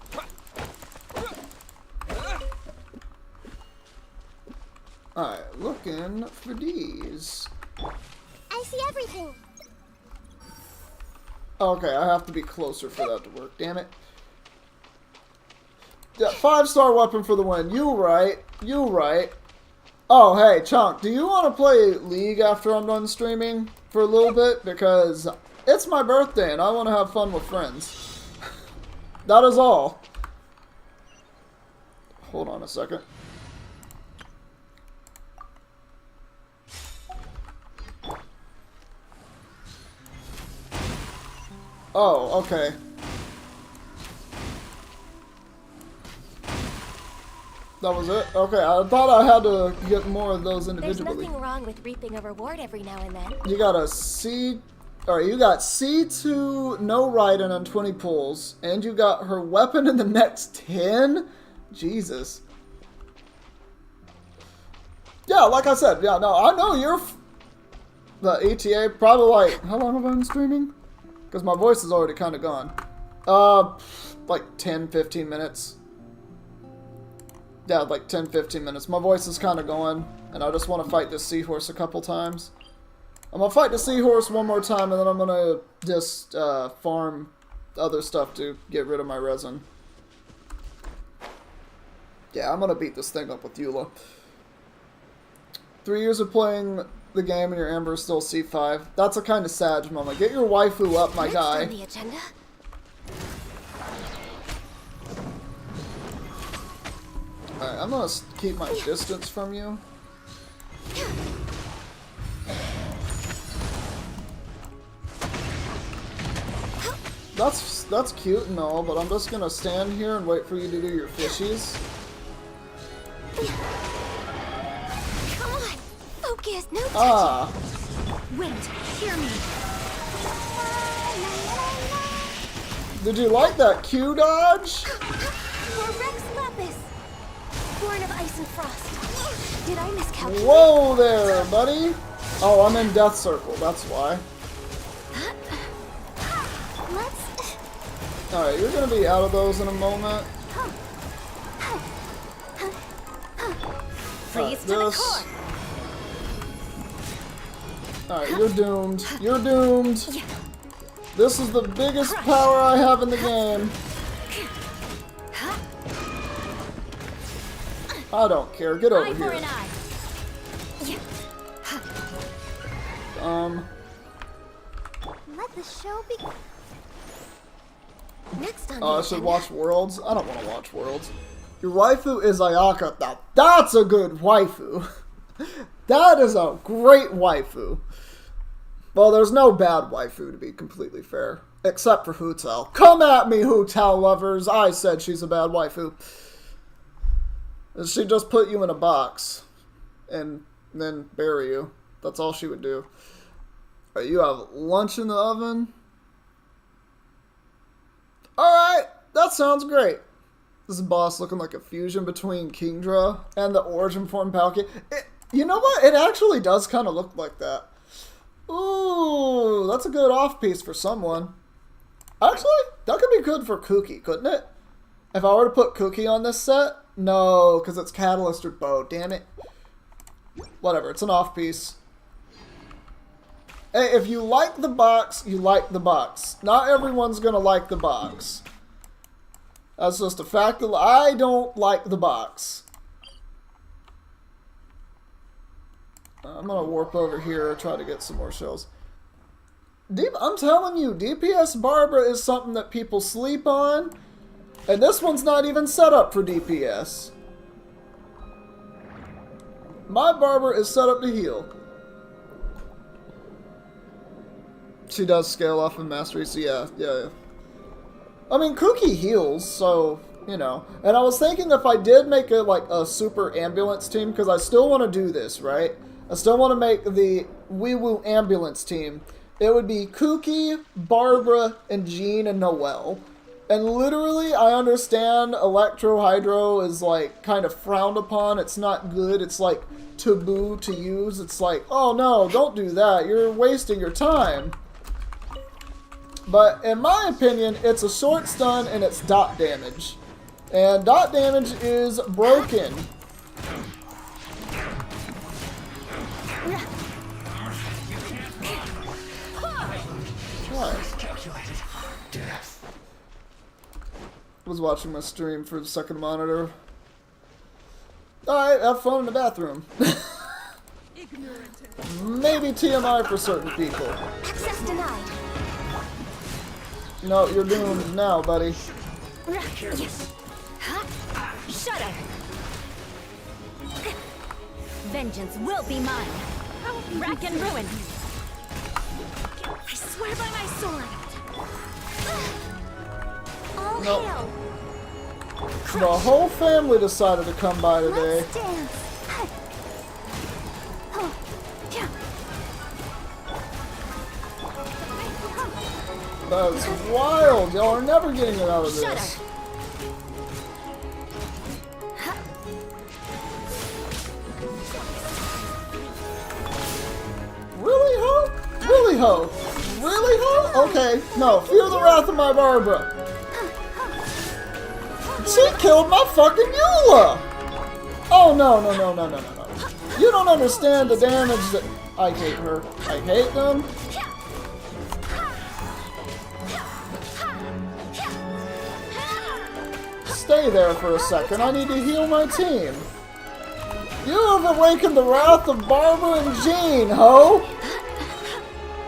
C: Alright, looking for these.
D: I see everything.
C: Okay, I have to be closer for that to work, damn it. Yeah, 5-star weapon for the win. You right. You right. Oh, hey, Chunk, do you want to play League after I'm done streaming for a little bit? Because it's my birthday and I want to have fun with friends. That is all. Hold on a second. Oh, okay. That was it? Okay, I thought I had to get more of those individually.
F: There's nothing wrong with reaping a reward every now and then.
C: You got a C... Alright, you got C2 no Raiden on 20 pulls, and you got her weapon in the next 10? Jesus. Yeah, like I said, yeah, no, I know you're... The ETA, probably like... How long have I been streaming? Because my voice is already kind of gone. Like 10, 15 minutes. Yeah, like 10, 15 minutes. My voice is kind of going, and I just want to fight this seahorse a couple times. I'm going to fight the seahorse one more time, and then I'm going to just farm other stuff to get rid of my resin. Yeah, I'm going to beat this thing up with Eula. 3 years of playing the game and your Amber is still C5. That's a kind of sad moment. Get your waifu up, my guy.
F: Next on the agenda.
C: Alright, I'm gonna keep my distance from you. That's cute and all, but I'm just gonna stand here and wait for you to do your fishies.
F: Come on, focus, no touching.
C: Ah.
F: Wait, hear me.
C: Did you like that Q dodge?
F: Or Rex Lapis. Born of ice and frost. Did I miscalculate?
C: Whoa there, buddy. Oh, I'm in Death Circle, that's why. Alright, you're gonna be out of those in a moment.
F: Freeze to the core.
C: Alright, you're doomed. You're doomed. This is the biggest power I have in the game. I don't care. Get over here.
D: Let the show be.
F: Next on
C: I should watch Worlds? I don't want to watch Worlds. Your waifu is Ayaka. Now, that's a good waifu. That is a great waifu. Well, there's no bad waifu, to be completely fair. Except for Hotel. Come at me, Hotel lovers. I said she's a bad waifu. She just put you in a box. And then bury you. That's all she would do. You have lunch in the oven? Alright, that sounds great. This is boss looking like a fusion between Kingdra and the origin form Palkia. You know what? It actually does kind of look like that. Ooh, that's a good off-piece for someone. Actually, that could be good for Kuki, couldn't it? If I were to put Kuki on this set? No, because it's Catalyst or Bow. Damn it. Whatever, it's an off-piece. Hey, if you like the box, you like the box. Not everyone's gonna like the box. That's just a fact of I don't like the box. I'm gonna warp over here and try to get some more shells. I'm telling you, DPS Barbara is something that people sleep on. And this one's not even set up for DPS. My Barbara is set up to heal. She does scale off in Mastery, so yeah. I mean, Kuki heals, so, you know. And I was thinking if I did make a super ambulance team, because I still want to do this, right? I still want to make the Wee Woo ambulance team. It would be Kuki, Barbara, and Jean and Noelle. And literally, I understand Electro Hydro is, like, kind of frowned upon. It's not good. It's, like, taboo to use. It's like, oh no, don't do that. You're wasting your time. But in my opinion, it's a short stun and it's dot damage. And dot damage is broken. I was watching my stream for the second monitor. Alright, have fun in the bathroom. Maybe TMI for certain people.
F: Access denied.
C: No, you're doomed now, buddy.
F: Shudder. Vengeance will be mine. Rack and ruin. I swear by my sword. All
C: Nope.
F: hail.
C: The whole family decided to come by today.
D: Let's dance.
C: That's wild. Y'all are never getting it out of this. Really, ho? Really, ho? Really, ho? Okay, no. Fear the wrath of my Barbara. She killed my fucking Eula! Oh, no. You don't understand the damage that... I hate her. I hate them. Stay there for a second. I need to heal my team. You have awakened the wrath of Barbara and Jean, ho!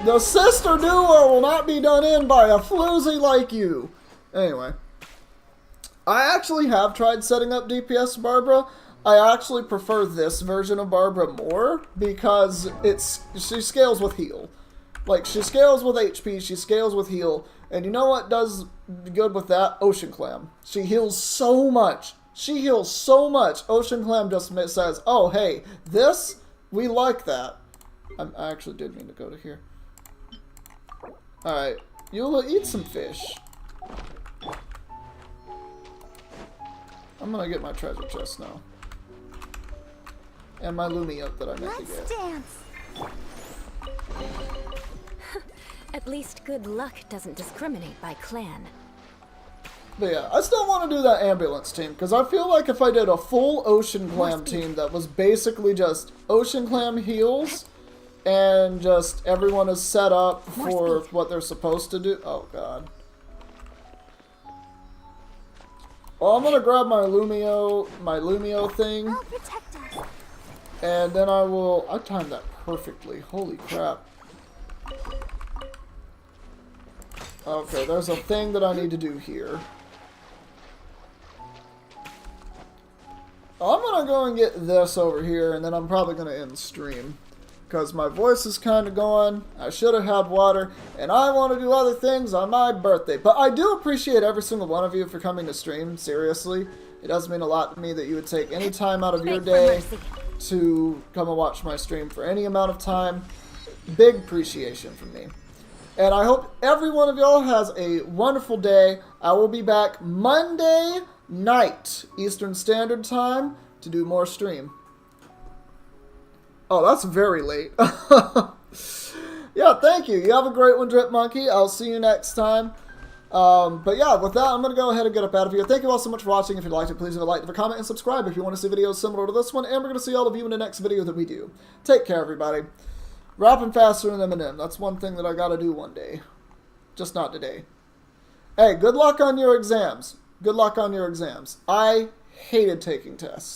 C: The sister duo will not be done in by a floozy like you. Anyway. I actually have tried setting up DPS Barbara. I actually prefer this version of Barbara more because she scales with heal. Like, she scales with HP, she scales with heal. And you know what does good with that? Ocean Clam. She heals so much. She heals so much. Ocean Clam just says, oh, hey, this, we like that. I actually did mean to go to here. Alright, Eula, eat some fish. I'm gonna get my treasure chest now. And my Lumia that I meant to get.
D: Let's dance.
F: At least good luck doesn't discriminate by clan.
C: But yeah, I still want to do that ambulance team, because I feel like if I did a full Ocean Clam team that was basically just Ocean Clam heals, and just everyone is set up for what they're supposed to do. Oh god. Well, I'm gonna grab my Lumio thing.
D: I'll protect us.
C: And then I timed that perfectly. Holy crap. Okay, there's a thing that I need to do here. I'm gonna go and get this over here, and then I'm probably gonna end stream. Because my voice is kind of going. I should have had water, and I want to do other things on my birthday. But I do appreciate every single one of you for coming to stream, seriously. It does mean a lot to me that you would take any time out of your day to come and watch my stream for any amount of time. Big appreciation from me. And I hope every one of y'all has a wonderful day. I will be back Monday night, Eastern Standard Time, to do more stream. Oh, that's very late. Yeah, thank you. You have a great one, Drip Monkey. I'll see you next time. But yeah, with that, I'm going to go ahead and get up out of here. Thank you all so much for watching. If you liked it, please leave a like, leave a comment, and subscribe if you want to see videos similar to this one. And we're going to see all of you in the next video that we do. Take care, everybody. Rapping faster than Eminem. That's one thing that I got to do one day. Just not today. Hey, good luck on your exams. Good luck on your exams. I hated taking tests.